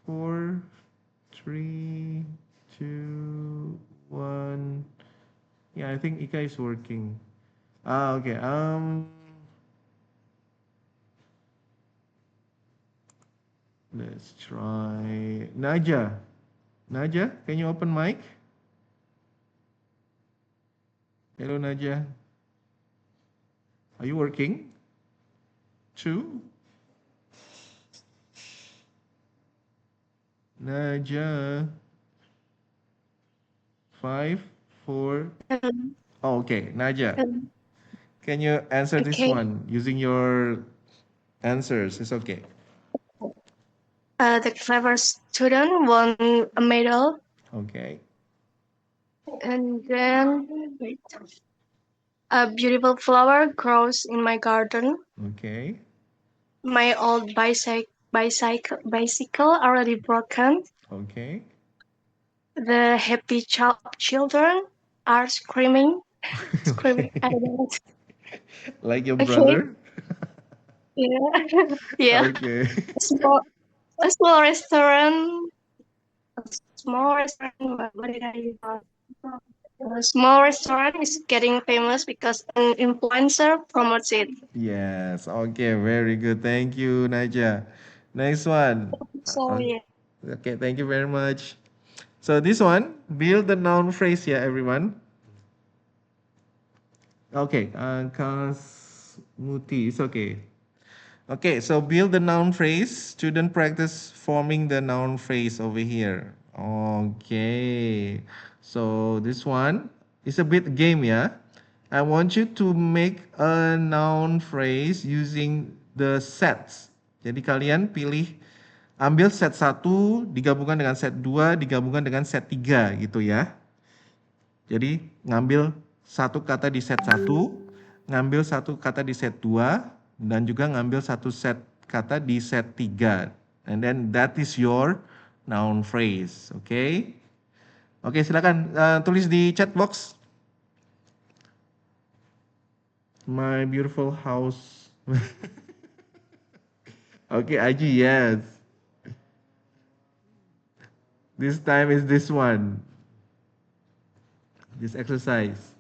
4, 3, 2, 1. Yeah, I think Ika is working. Okay. Let's try Naja. Naja, can you open mic? Hello, Naja. Are you working? 2. Naja. 5, 4. Oh, okay, Naja. Can you answer this Okay. one using your answers? It's okay. The clever student won a medal, Okay. and then wait. A beautiful flower grows in my garden. Okay. My old bicycle already broken. Okay. The happy children are screaming. Screaming. I Okay. don't know. Like your Okay. brother? Yeah. Yeah. Okay. A small, a small restaurant. A small restaurant. What did I do? A small restaurant is getting famous because an influencer promotes it. Yes. Okay. Very good. Thank you, Naja. Next one. So yeah. Okay. Thank you very much. So this one, build the noun phrase here, everyone. Okay. Kasmuti, it's okay. Okay. So build the noun phrase. Student practice forming the noun phrase over here. Okay. So this one is a bit game, yeah. I want you to make a noun phrase using the sets. Jadi kalian pilih ambil set 1 digabungkan dengan set 2 digabungkan dengan set 3 gitu ya. Jadi ngambil satu kata di set 1, ngambil satu kata di set 2 dan juga ngambil satu set kata di set 3. And then that is your noun phrase, okay? Oke, silakan tulis di chat box. My beautiful house. Okay, Aji, yes. This time is this one. This exercise.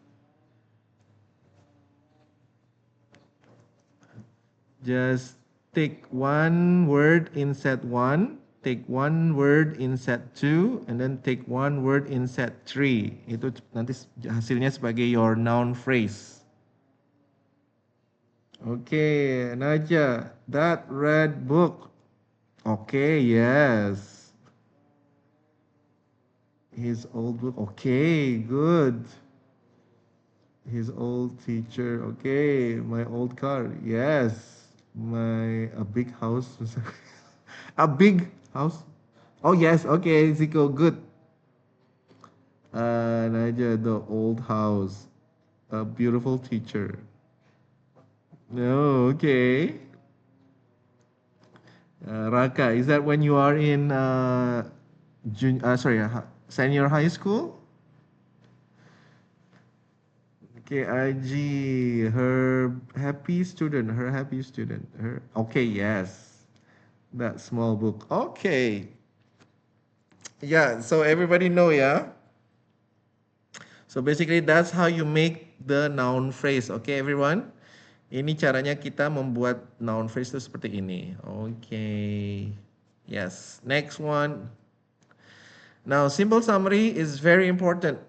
Just take one word in set 1, take one word in set 2, and then take one word in set 3. Itu nanti hasilnya sebagai your noun phrase. Okay, Naja, that red book. Okay, yes. His old book. Okay, good. His old teacher. Okay, my old car. Yes. A big house. A big house. Oh, yes. Okay, Zico, good. Naja, the old house. A beautiful teacher. No, okay. Raka, is that when you are in senior high school? Okay, IG, her happy student. Okay, yes. That small book. Okay. Yeah, so everybody know, yeah? So basically that's how you make the noun phrase. Okay, everyone? Ini caranya kita membuat noun phrase itu seperti ini. Okay. Yes. Next one. Now, simple summary is very important.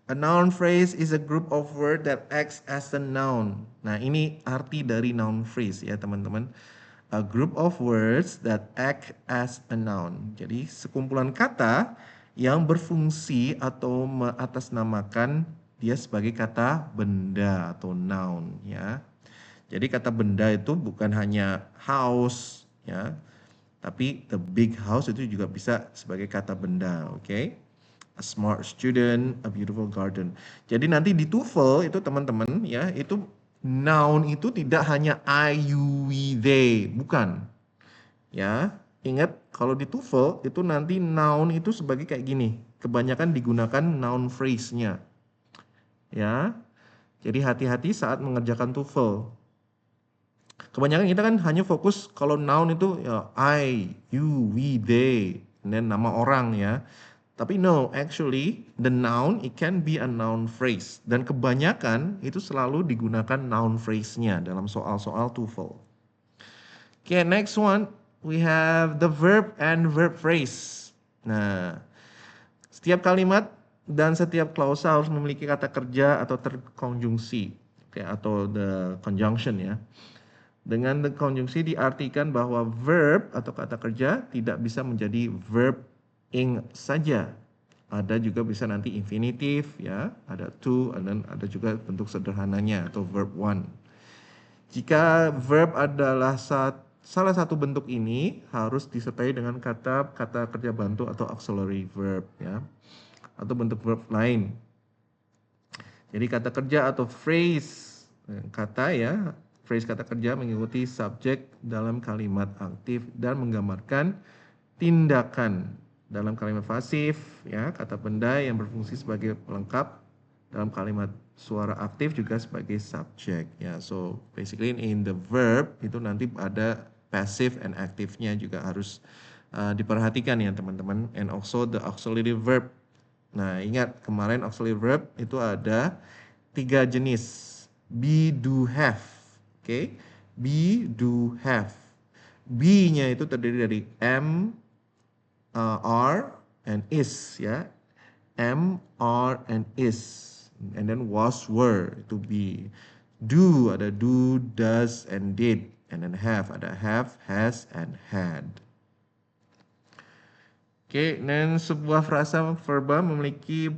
A noun phrase is a group of words that acts as a noun. Nah, ini arti dari noun phrase ya, teman-teman. A group of words that act as a noun. Jadi, sekumpulan kata yang berfungsi atau mengatasnamakan dia sebagai kata benda atau noun ya. Jadi kata benda itu bukan hanya house ya, tapi the big house itu juga bisa sebagai kata benda, oke? Okay? A smart student, a beautiful garden. Jadi nanti di TOEFL itu teman-teman ya, itu noun itu tidak hanya I, you, we, they, bukan. Ya, ingat kalau di TOEFL itu nanti noun itu sebagai kayak gini. Kebanyakan digunakan noun phrase-nya. Ya. Jadi hati-hati saat mengerjakan TOEFL. Kebanyakan kita kan hanya fokus kalau noun itu ya I, you, we, they, dan nama orang ya. Tapi no, actually the noun it can be a noun phrase dan kebanyakan itu selalu digunakan noun phrase-nya dalam soal-soal TOEFL. Okay, next one we have the verb and verb phrase. Nah, setiap kalimat dan setiap klausa harus memiliki kata kerja atau terkonjungsi, okay, atau the conjunction ya. Dengan the konjungsi diartikan bahwa verb atau kata kerja tidak bisa menjadi verb ing saja. Ada juga bisa nanti infinitive ya, ada to, dan ada juga bentuk sederhananya atau verb one. Jika verb adalah salah satu bentuk ini harus disertai dengan kata kerja bantu atau auxiliary verb ya, atau bentuk verb lain. Jadi kata kerja atau phrase kata ya, phrase kata kerja mengikuti subjek dalam kalimat aktif dan menggambarkan tindakan dalam kalimat pasif ya, kata benda yang berfungsi sebagai pelengkap dalam kalimat suara aktif juga sebagai subjek ya. So basically in the verb itu nanti ada passive and active-nya juga harus diperhatikan ya teman-teman, and also the auxiliary verb. Nah, ingat kemarin auxiliary verb itu ada 3 jenis. Be, do, have. Oke. Okay? Be, do, have. Be-nya itu terdiri dari am, are, and is ya. Am, are, and is. And then was, were itu be. Do ada do, does, and did. And then have ada have, has, and had. Oke, dan sebuah frasa verba memiliki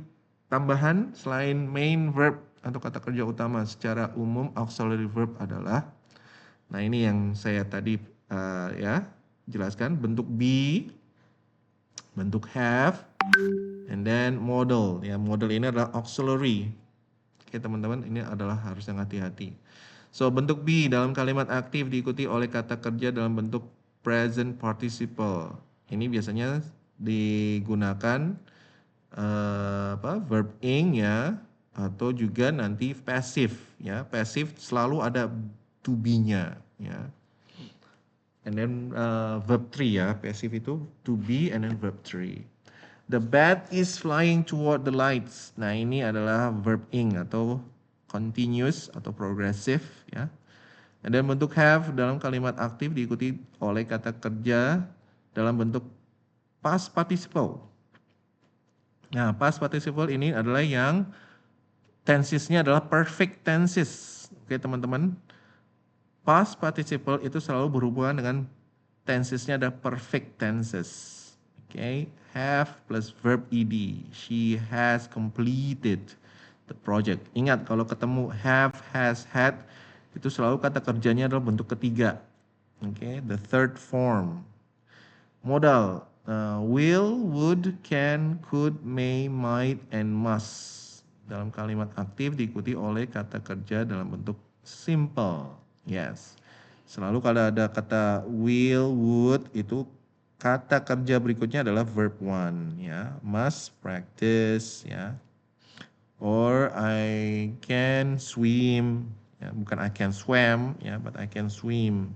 tambahan selain main verb atau kata kerja utama. Secara umum auxiliary verb adalah, nah ini yang saya tadi ya jelaskan, bentuk be, bentuk have, and then modal. Ya, modal ini adalah auxiliary. Oke teman-teman, ini adalah harus yang hati-hati. So bentuk be dalam kalimat aktif diikuti oleh kata kerja dalam bentuk present participle. Ini biasanya digunakan verb ing ya, atau juga nanti passive ya. Passive selalu ada to be-nya ya. And then verb 3 ya, passive itu to be and then verb 3. The bat is flying toward the lights. Nah, ini adalah verb ing atau continuous atau progressive ya. And then bentuk have dalam kalimat aktif diikuti oleh kata kerja dalam bentuk past participle. Nah, past participle ini adalah yang tensesnya adalah perfect tenses. Oke, teman-teman. Past participle itu selalu berhubungan dengan tensesnya ada perfect tenses. Oke, have plus verb ed. She has completed the project. Ingat kalau ketemu have, has, had itu selalu kata kerjanya adalah bentuk ketiga. Oke, the third form. Modal will, would, can, could, may, might, and must. Dalam kalimat aktif diikuti oleh kata kerja dalam bentuk simple. Yes. Selalu kalau ada kata will, would, itu kata kerja berikutnya adalah verb one ya. Must, practice ya. Or I can swim ya, bukan I can swim ya, but I can swim.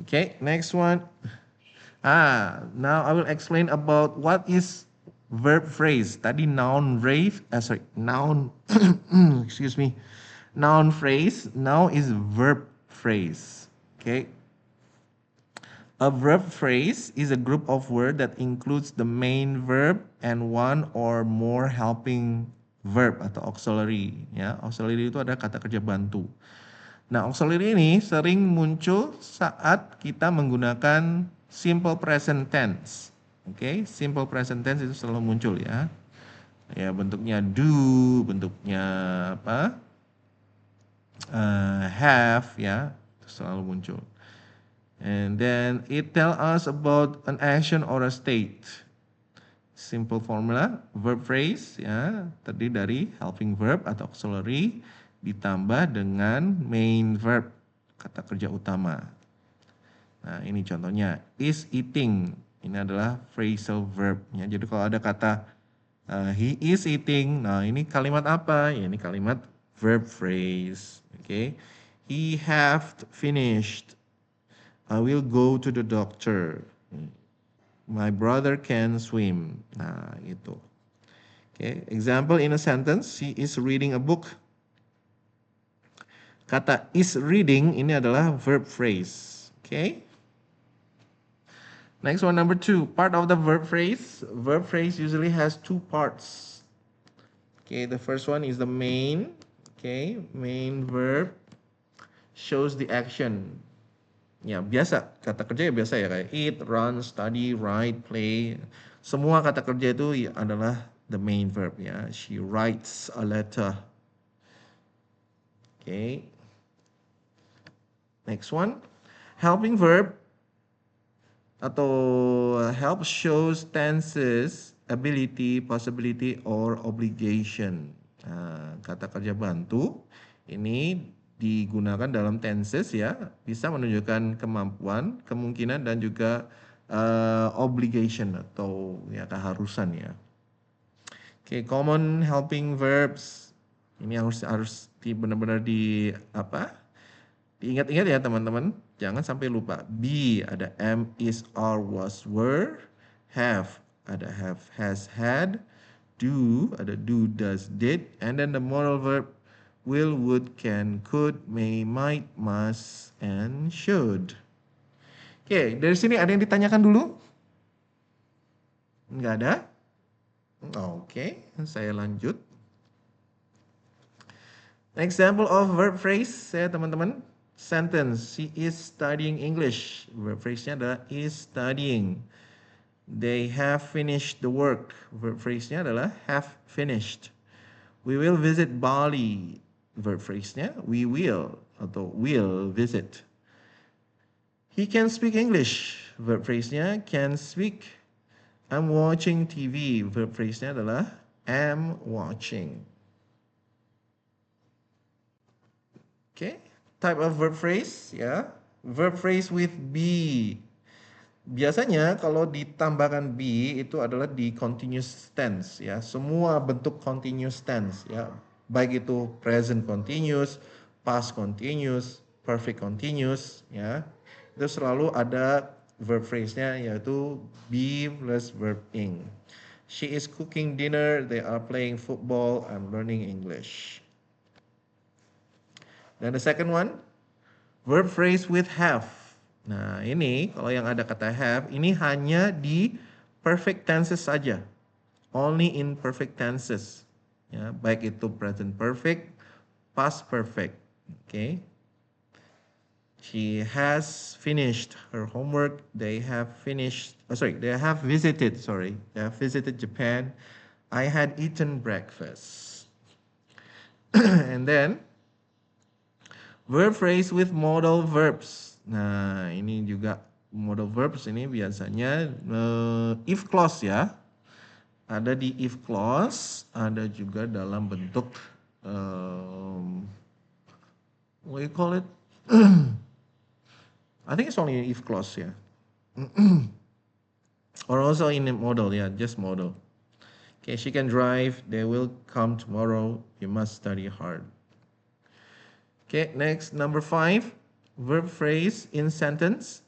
Okay, next one. Now I will explain about what is verb phrase. Tadi noun phrase, noun, excuse me, noun phrase. Now is verb phrase. Okay. A verb phrase is a group of words that includes the main verb and one or more helping verb atau auxiliary. Ya, auxiliary itu ada kata kerja bantu. Nah, auxiliary ini sering muncul saat kita menggunakan simple present tense. Oke, simple present tense itu selalu muncul ya. Ya, bentuknya do, bentuknya apa? Have ya, itu selalu muncul. And then it tell us about an action or a state. Simple formula, verb phrase ya, terdiri dari helping verb atau auxiliary ditambah dengan main verb, kata kerja utama. Nah, ini contohnya, is eating. Ini adalah phrasal verb-nya. Jadi kalau ada kata he is eating, nah ini kalimat apa? Ya, ini kalimat verb phrase. Oke. He have finished. I will go to the doctor. My brother can swim. Nah, itu. Okay, example in a sentence, he is reading a book. Kata is reading ini adalah verb phrase. Okay. Next one, number 2, part of the verb phrase. Verb phrase usually has 2 parts. Okay, the first one is the main. Okay, main verb shows the action. Ya, biasa. Kata kerja ya biasa ya, kayak eat, run, study, write, play. Semua kata kerja itu adalah the main verb ya. She writes a letter. Okay. Next one, helping verb atau help shows tenses, ability, possibility, or obligation. Nah, kata kerja bantu ini digunakan dalam tenses ya, bisa menunjukkan kemampuan, kemungkinan, dan juga obligation atau ya keharusan ya. Oke, common helping verbs ini harus benar-benar diingat-ingat ya teman-teman, jangan sampai lupa. Be ada am, is, are, was, were. Have ada have, has, had. Do ada do, does, did. And then the modal verb will, would, can, could, may, might, must, and should. Oke, dari sini ada yang ditanyakan dulu? Enggak ada? Oke, saya lanjut. Example of verb phrase ya teman-teman. Sentence, she is studying English. Verb phrase-nya adalah is studying. They have finished the work. Verb phrase-nya adalah have finished. We will visit Bali. Verb phrase-nya we will atau will visit. He can speak English. Verb phrase-nya can speak. I'm watching TV. Verb phrase-nya adalah am watching. Okay. Type of verb phrase ya. Verb phrase with be. Biasanya kalau ditambahkan be itu adalah di continuous tense ya. Semua bentuk continuous tense ya. Baik itu present continuous, past continuous, perfect continuous ya. Itu selalu ada verb phrase-nya yaitu be plus verb ing. She is cooking dinner, they are playing football, I'm learning English. Dan the second one, verb phrase with have. Nah, ini kalau yang ada kata have, ini hanya di perfect tenses saja. Only in perfect tenses. Ya, baik itu present perfect, past perfect. Okay. She has finished her homework. They have visited Japan. I had eaten breakfast. And then verb phrase with modal verbs. Nah, ini juga modal verbs ini biasanya if clause ya. Ada di if clause, ada juga dalam bentuk what do you call it? I think it's only if clause ya. Or also in a modal ya, just modal. Okay, she can drive. They will come tomorrow. You must study hard. Okay, next, number 5, verb phrase in sentence.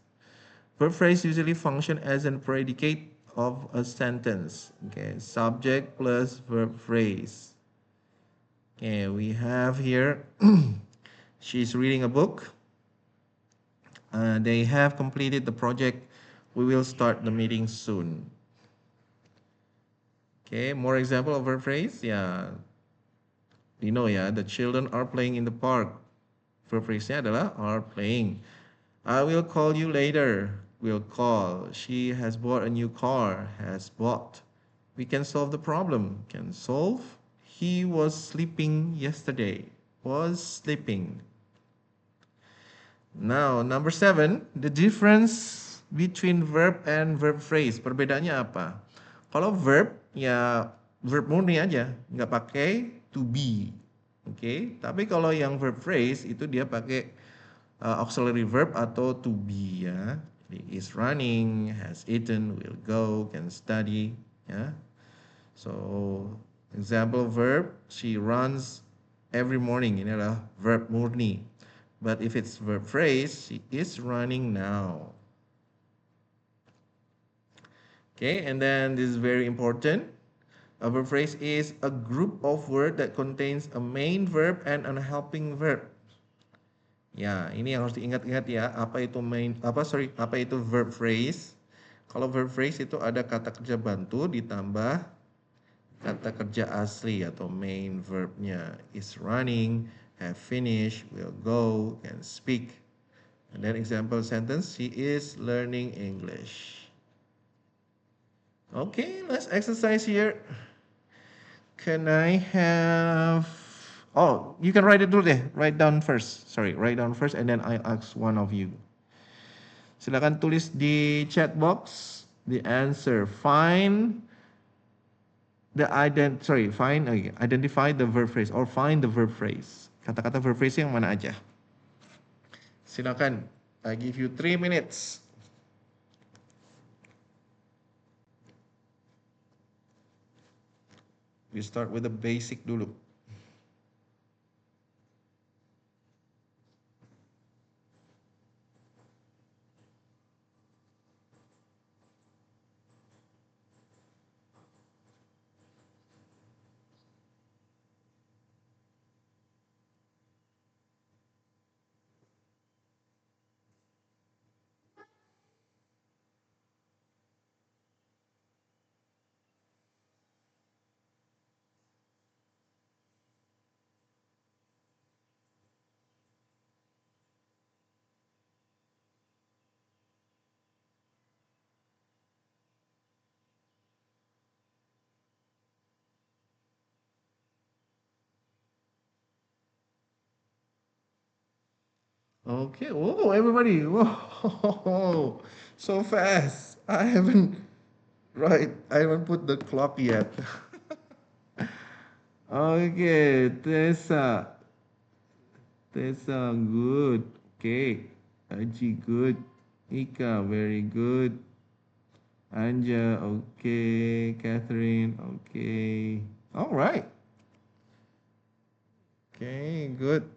Verb phrase usually function as a predicate of a sentence. Okay, subject plus verb phrase. Okay, we have here, she's reading a book. They have completed the project. We will start the meeting soon. Okay, more example of verb phrase. Yeah, you know ya, the children are playing in the park. Verb phrase-nya adalah are playing. I will call you later. Will call. She has bought a new car. Has bought. We can solve the problem. Can solve. He was sleeping yesterday. Was sleeping. Now, number 7, the difference between verb and verb phrase. Perbedaannya apa? Kalau verb, ya verb murni aja. Nggak pakai to be. Oke, tapi kalau yang verb phrase itu dia pakai auxiliary verb atau to be ya. Jadi is running, has eaten, will go, can study ya. So example verb, she runs every morning. Ini adalah verb murni. But if it's verb phrase, she is running now. Okay, and then this is very important. A verb phrase is a group of words that contains a main verb and a helping verb. Ya, ini yang harus diingat-ingat ya. Apa itu verb phrase? Kalau verb phrase itu ada kata kerja bantu ditambah kata kerja asli atau main verbnya. Is running, have finished, will go, can speak. And then example sentence, she is learning English. Okay, let's exercise here. Can I have... Oh, you can write it dulu deh. Write down first. Write down first and then I ask one of you. Silakan tulis di chat box the answer. Identify the verb phrase or find the verb phrase. Kata-kata verb phrase yang mana aja. Silakan. I give you 3 minutes. We start with the basic dulu. Okay. Whoa, everybody. Whoa, so fast. I haven't put the clock yet. Okay, Tessa, good. Okay, Aji, good. Ika, very good. Anja, okay. Catherine, okay. All right. Okay, good.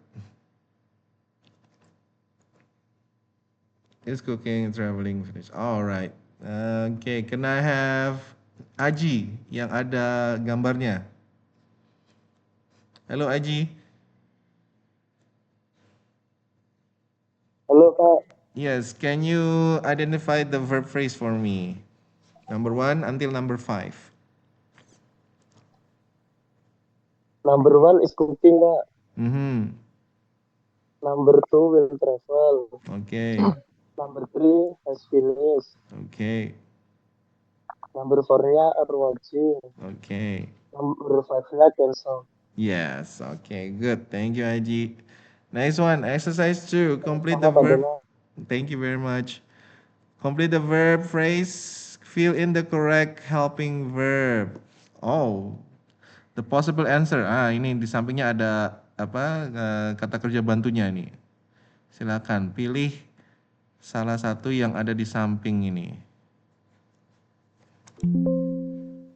Is cooking and traveling finished. All right. Okay, can I have Aji yang ada gambarnya? Halo Aji. Halo Pak. Yes, can you identify the verb phrase for me? Number 1 until number 5. Number 1 is cooking Pak. Mm-hmm. Number 2 will travel. Okay. Number 3 has finished. Okay. Number 4-nya are watching. Okay. Number 5-nya cancel. Yes. Okay. Good. Thank you, Aji. Next one. Exercise 2. Complete the verb. Thank you very much. Complete the verb phrase. Fill in the correct helping verb. Oh, the possible answer. Ini di sampingnya ada kata kerja bantunya nih. Silakan pilih salah satu yang ada di samping ini.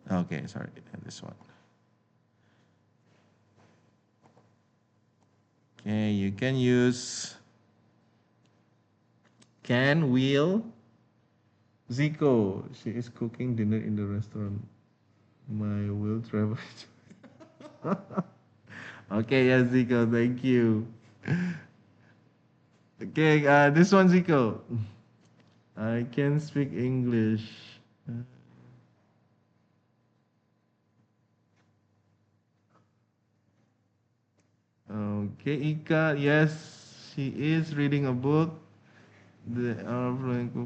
Okay, sorry, this one. Okay, you can use can, will. Zico, she is cooking dinner in the restaurant. My will travel. Okay, yes, Zico, thank you. Okay, this one, Zico. I can speak English. Okay, Ika, yes, she is reading a book.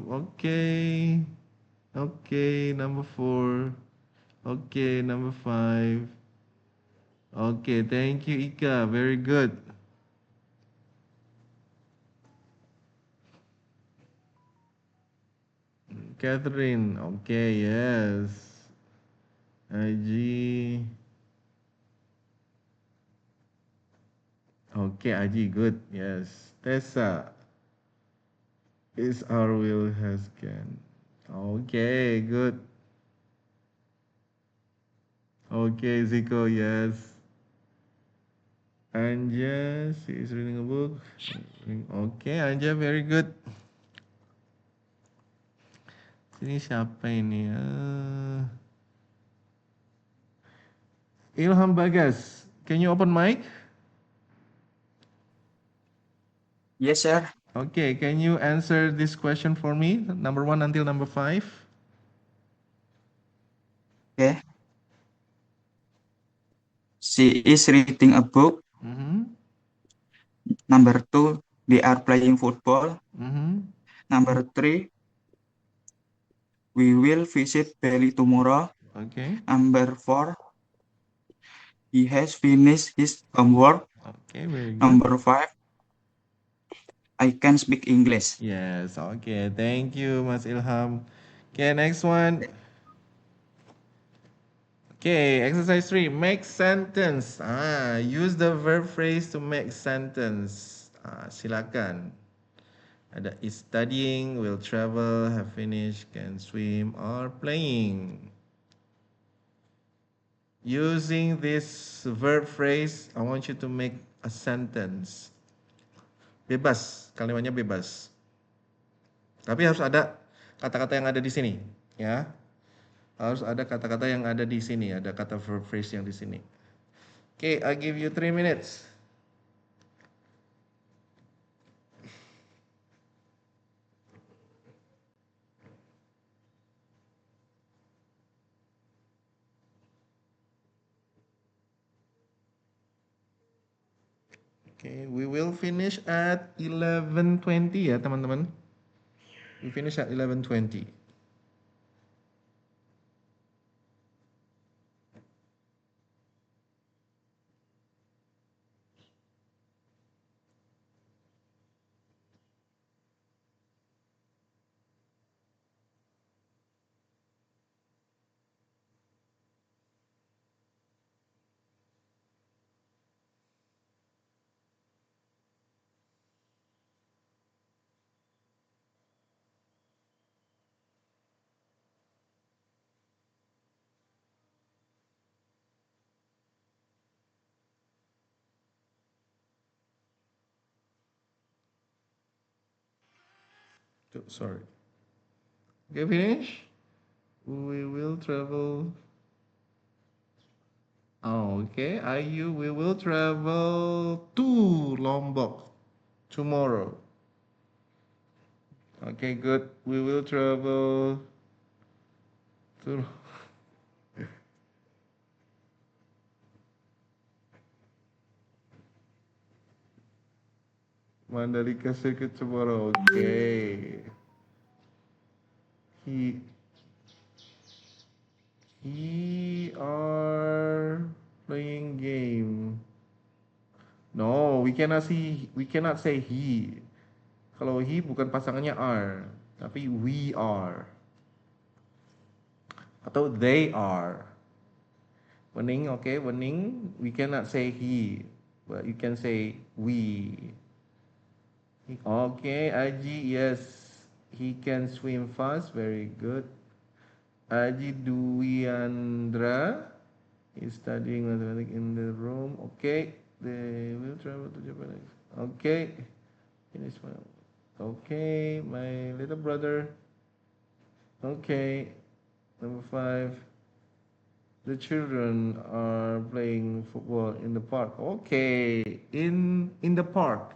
Okay. Okay, number 4. Okay, number 5. Okay, thank you, Ika. Very good. Catherine, okay, yes. Aji. Okay, Aji, good, yes. Tessa. Is our will has can. Okay, good. Okay, Zico, yes. Anja, she is reading a book. Okay, Anja, very good. Ini siapa ini? Ilham Bagas, can you open mic? Yes, sir. Okay, can you answer this question for me? Number 1 until number 5. Okay. She is reading a book. Mm-hmm. Number 2, they are playing football. Mm-hmm. Number 3, we will visit Bali tomorrow. Okay. Number 4, he has finished his homework. Okay, very good. Number 5, I can speak English. Yes, okay. Thank you, Mas Ilham. Okay, next one. Okay, exercise 3. Make sentence. Use the verb phrase to make sentence. Silakan. Ada is studying, will travel, have finished, can swim, or playing. Using this verb phrase, I want you to make a sentence. Bebas, kalimatnya bebas. Tapi harus ada kata-kata yang ada di sini, ya. Harus ada kata-kata yang ada di sini, ada kata verb phrase yang di sini. Okay, I give you 3 minutes. Okay, we will finish at 11:20 ya, teman-teman. We finish at 11:20. Sorry. Okay, finish. We will travel. Oh, okay. Ayu, we will travel to Lombok tomorrow. Okay, good. We will travel to Mandalika Circuit tomorrow. Okay. He are playing game. No, we cannot say he. Kalau he bukan pasangannya are, tapi we are. Atau they are. Wening, okay, wening. We cannot say he, but you can say we. Okay, Aji, yes, he can swim fast. Very good. Aji Duiandra is studying mathematics in the room. Okay, they will travel to Japan. Okay, finish my. Okay, my little brother. Okay, number 5. The children are playing football in the park. Okay, in the park.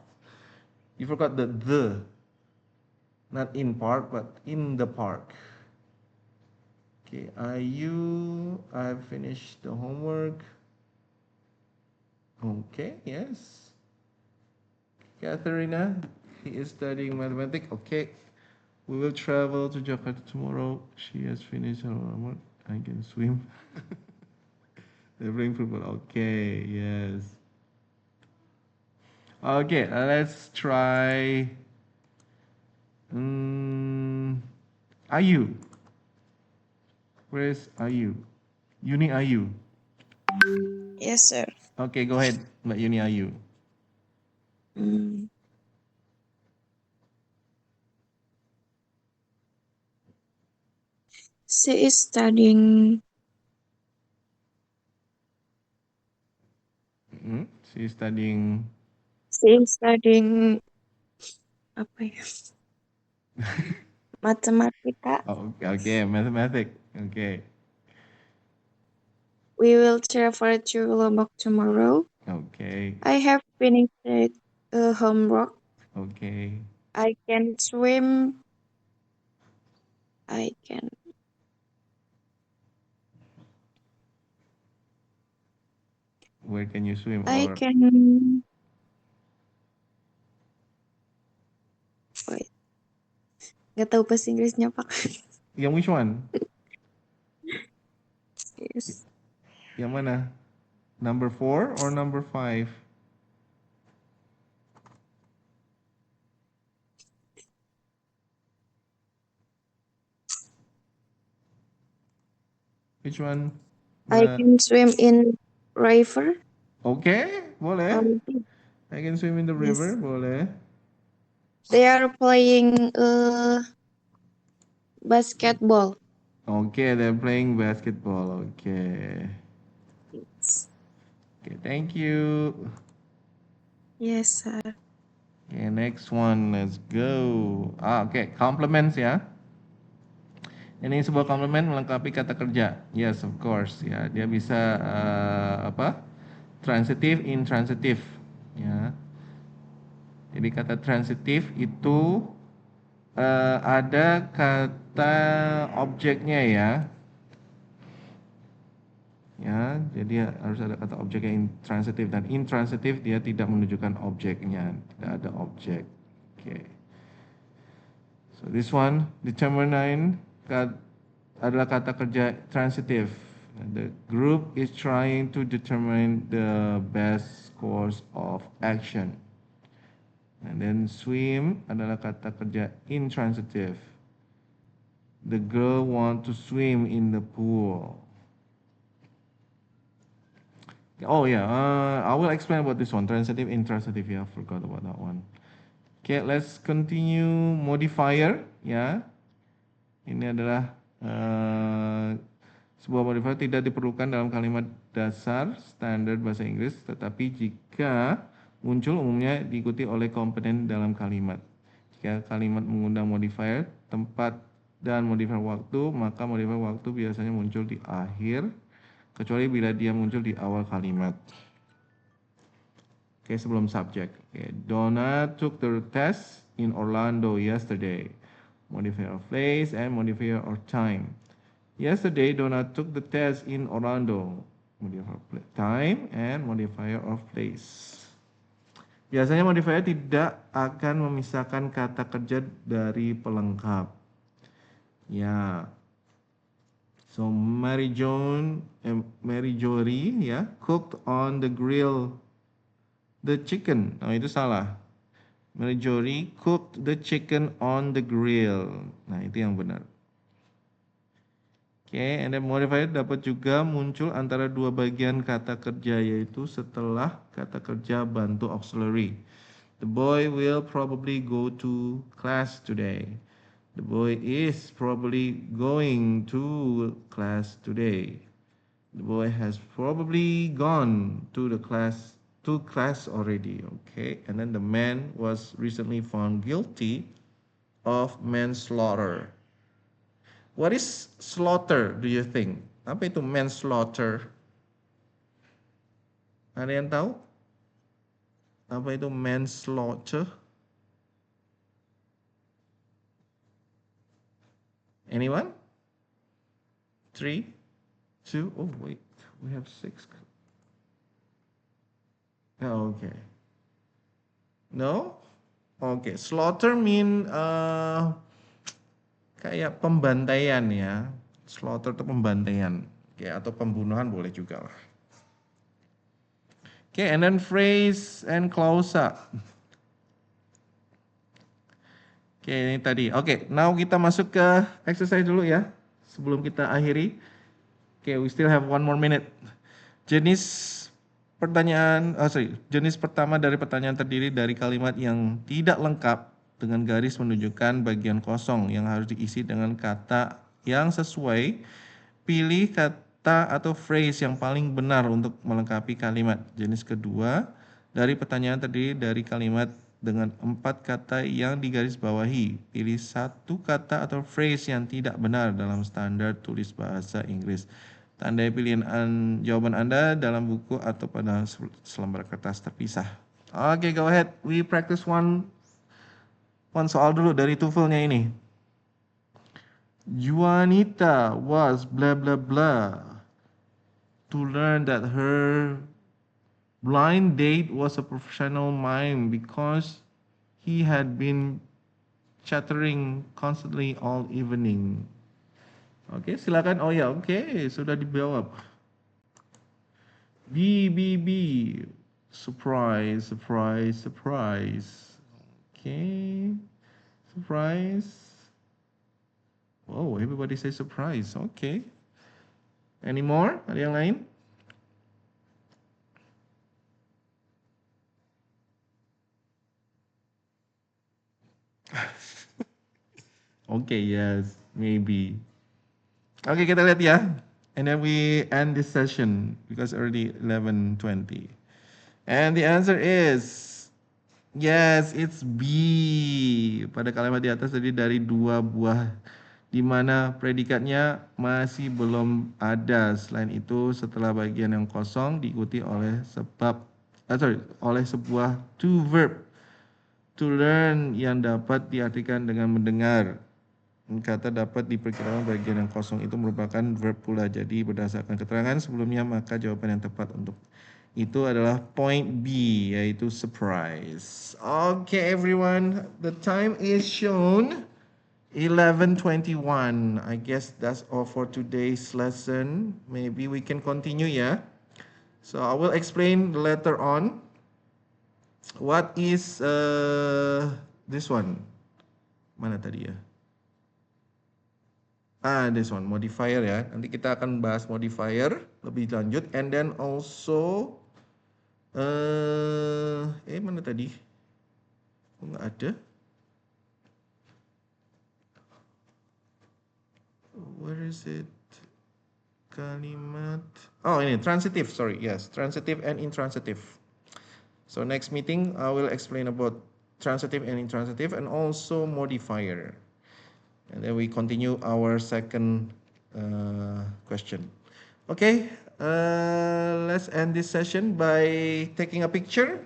You forgot the. Not in park, but in the park. Okay, I've finished the homework. Okay, yes. Katharina, he is studying mathematics. Okay, we will travel to Jakarta tomorrow. She has finished her homework. I can swim. They're playing football. Okay, yes. Okay, let's try. Ayu. Where is Ayu? Uni Ayu. Yes, sir. Okay, go ahead, Mbak Uni Ayu. Mm. She is studying She's studying. She's studying apa ya? Matematika. Oh, okay, mathematics. Okay. We will travel to Lombok tomorrow. Okay. I have finished homework. Okay. I can swim. I can. Where can you swim? I Or can. Wait. Gak tahu bahasa Inggrisnya Pak. yang which one? Yes. Yang mana? Number 4 or number 5? Which one? I The can swim in river. Okay, boleh. I can swim in the river, Yes. boleh. They are playing basketball. Okay, they're playing basketball. Okay. Okay, thank you. Yes, sir. Okay, next one, let's go. Okay, compliments ya. Ini sebuah komplement melengkapi kata kerja. Yes, of course. Ya, dia bisa apa? Transitive, intransitive. Ya. Jadi kata transitive itu ada kata objeknya ya. Ya, jadi harus ada kata objek yang intransitif, dan intransitif dia tidak menunjukkan objeknya, tidak ada objek. Okay. So this one, determine adalah kata kerja transitive. The group is trying to determine the best course of action. And then swim adalah kata kerja intransitive. The girl want to swim in the pool. Oh yeah, I will explain about this one, transitive, intransitive. Yeah, I forgot about that one. Okay, let's continue modifier. Ya, ini adalah sebuah modifier tidak diperlukan dalam kalimat dasar standar bahasa Inggris, tetapi jika muncul umumnya diikuti oleh komponen dalam kalimat. Jika kalimat mengundang modifier tempat dan modifier waktu, maka modifier waktu biasanya muncul di akhir, kecuali bila dia muncul di awal kalimat. Oke, sebelum subjek. Oke, Donna took the test in Orlando yesterday. Modifier of place and modifier of time. Yesterday, Donna took the test in Orlando. Modifier of time and modifier of place. Biasanya modifier tidak akan memisahkan kata kerja dari pelengkap. Ya. So Mary Jory ya cooked on the grill the chicken. Nah, itu salah. Mary Jory cooked the chicken on the grill. Nah, itu yang benar. Okay, and then modifier dapat juga muncul antara dua bagian kata kerja, yaitu setelah kata kerja bantu auxiliary. The boy will probably go to class today. The boy is probably going to class today. The boy has probably gone to class already. Okay, and then the man was recently found guilty of manslaughter. What is slaughter, do you think? Apa itu manslaughter? Ada yang tahu? Apa itu manslaughter? Anyone? 3, 2, oh wait, we have 6. Oh, okay. No? Okay, slaughter mean kayak pembantaian ya. Slaughter itu pembantaian. Oke, atau pembunuhan boleh juga lah. Oke, and then phrase and clausa. Oke, ini tadi. Oke, now kita masuk ke exercise dulu ya. Sebelum kita akhiri. Oke, we still have 1 more minute. Jenis pertama dari pertanyaan terdiri dari kalimat yang tidak lengkap dengan garis menunjukkan bagian kosong yang harus diisi dengan kata yang sesuai. Pilih kata atau phrase yang paling benar untuk melengkapi kalimat. Jenis kedua dari pertanyaan terdiri dari kalimat dengan 4 kata yang digarisbawahi. Pilih satu kata atau phrase yang tidak benar dalam standar tulis bahasa Inggris. Tandai pilihan jawaban Anda dalam buku atau pada selembar kertas terpisah. Oke, go ahead. We practice one soal dulu dari TOEFL-nya ini. Juanita was blah blah blah to learn that her blind date was a professional mime because he had been chattering constantly all evening. Oke, silakan. Oh ya, oke, sudah dijawab. B. Surprise, surprise, surprise. Okay, surprise. Oh, everybody say surprise. Okay. Any more? Ada yang lain? Okay, yes, maybe. Okay, kita lihat ya. And then we end this session because already 11:20. And the answer is yes, it's B. Pada kalimat di atas tadi dari 2 buah di mana predikatnya masih belum ada. Selain itu, setelah bagian yang kosong diikuti oleh oleh sebuah to verb. To learn yang dapat diartikan dengan mendengar. Kata dapat diperkirakan bagian yang kosong itu merupakan verb pula. Jadi berdasarkan keterangan sebelumnya maka jawaban yang tepat untuk itu adalah point B, yaitu surprise. Okay everyone, the time is shown 11:21. I guess that's all for today's lesson. Maybe we can continue ya. So I will explain later on. What is this one? Mana tadi ya? This one, modifier ya. Nanti kita akan bahas modifier lebih lanjut. And then also, mana tadi? Kok nggak ada? Where is it? Kalimat. Oh ini, transitive, sorry. Yes, transitive and intransitive. So next meeting, I will explain about transitive and intransitive and also modifier. And then we continue our second question. Okay, let's end this session by taking a picture.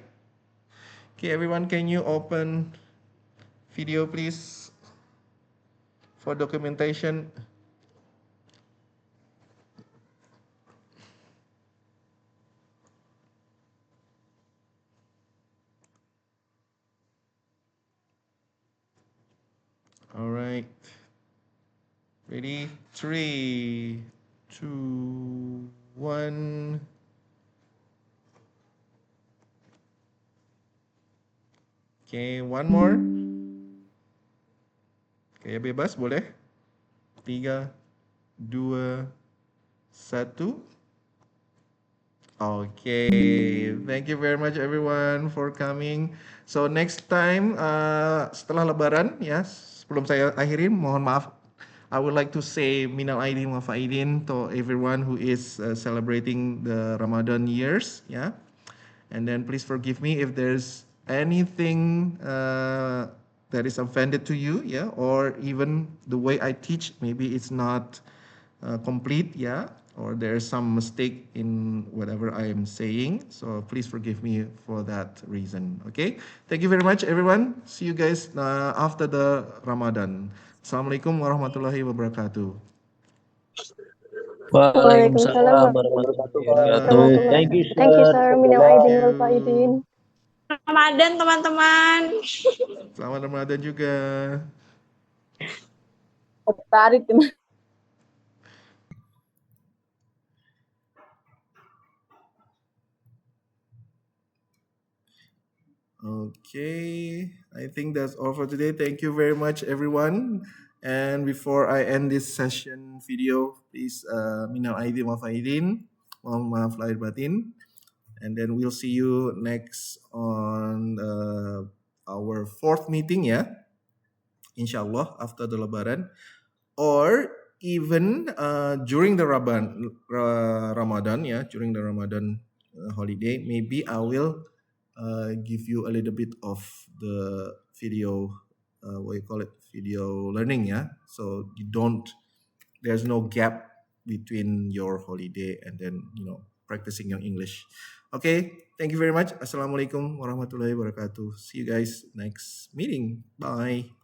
Okay, everyone, can you open video, please, for documentation? All right. Ready? 3, 2, 1. Okay, one more. Kayak bebas, boleh? 3, 2, 1. Okay, thank you very much everyone for coming. So next time setelah Lebaran ya, sebelum saya akhirin, mohon maaf. I would like to say minal aidin wal faidin to everyone who is celebrating the Ramadan years, yeah. And then please forgive me if there's anything that is offended to you, yeah, or even the way I teach, maybe it's not complete, yeah, or there's some mistake in whatever I am saying. So please forgive me for that reason, okay? Thank you very much, everyone. See you guys after the Ramadan. Assalamualaikum warahmatullahi wabarakatuh. Waalaikumsalam warahmatullahi wabarakatuh. Thank you, Thank you, sir. sir. Minal aidin wal faidin. Ramadan, teman-teman. Selamat Ramadan juga. Tarik. Okay, I think that's all for today. Thank you very much, everyone. And before I end this session video, please minal aidin wal faidin, mohon maaf lahir batin. And then we'll see you next on our 4th meeting ya, inshallah after the Lebaran. Or even during the Ramadan, yeah, during the Ramadan holiday, maybe I will give you a little bit of the video, what you call it, video learning, yeah. So there's no gap between your holiday and then practicing your English. Okay, thank you very much. Assalamualaikum warahmatullahi wabarakatuh. See you guys next meeting. Bye.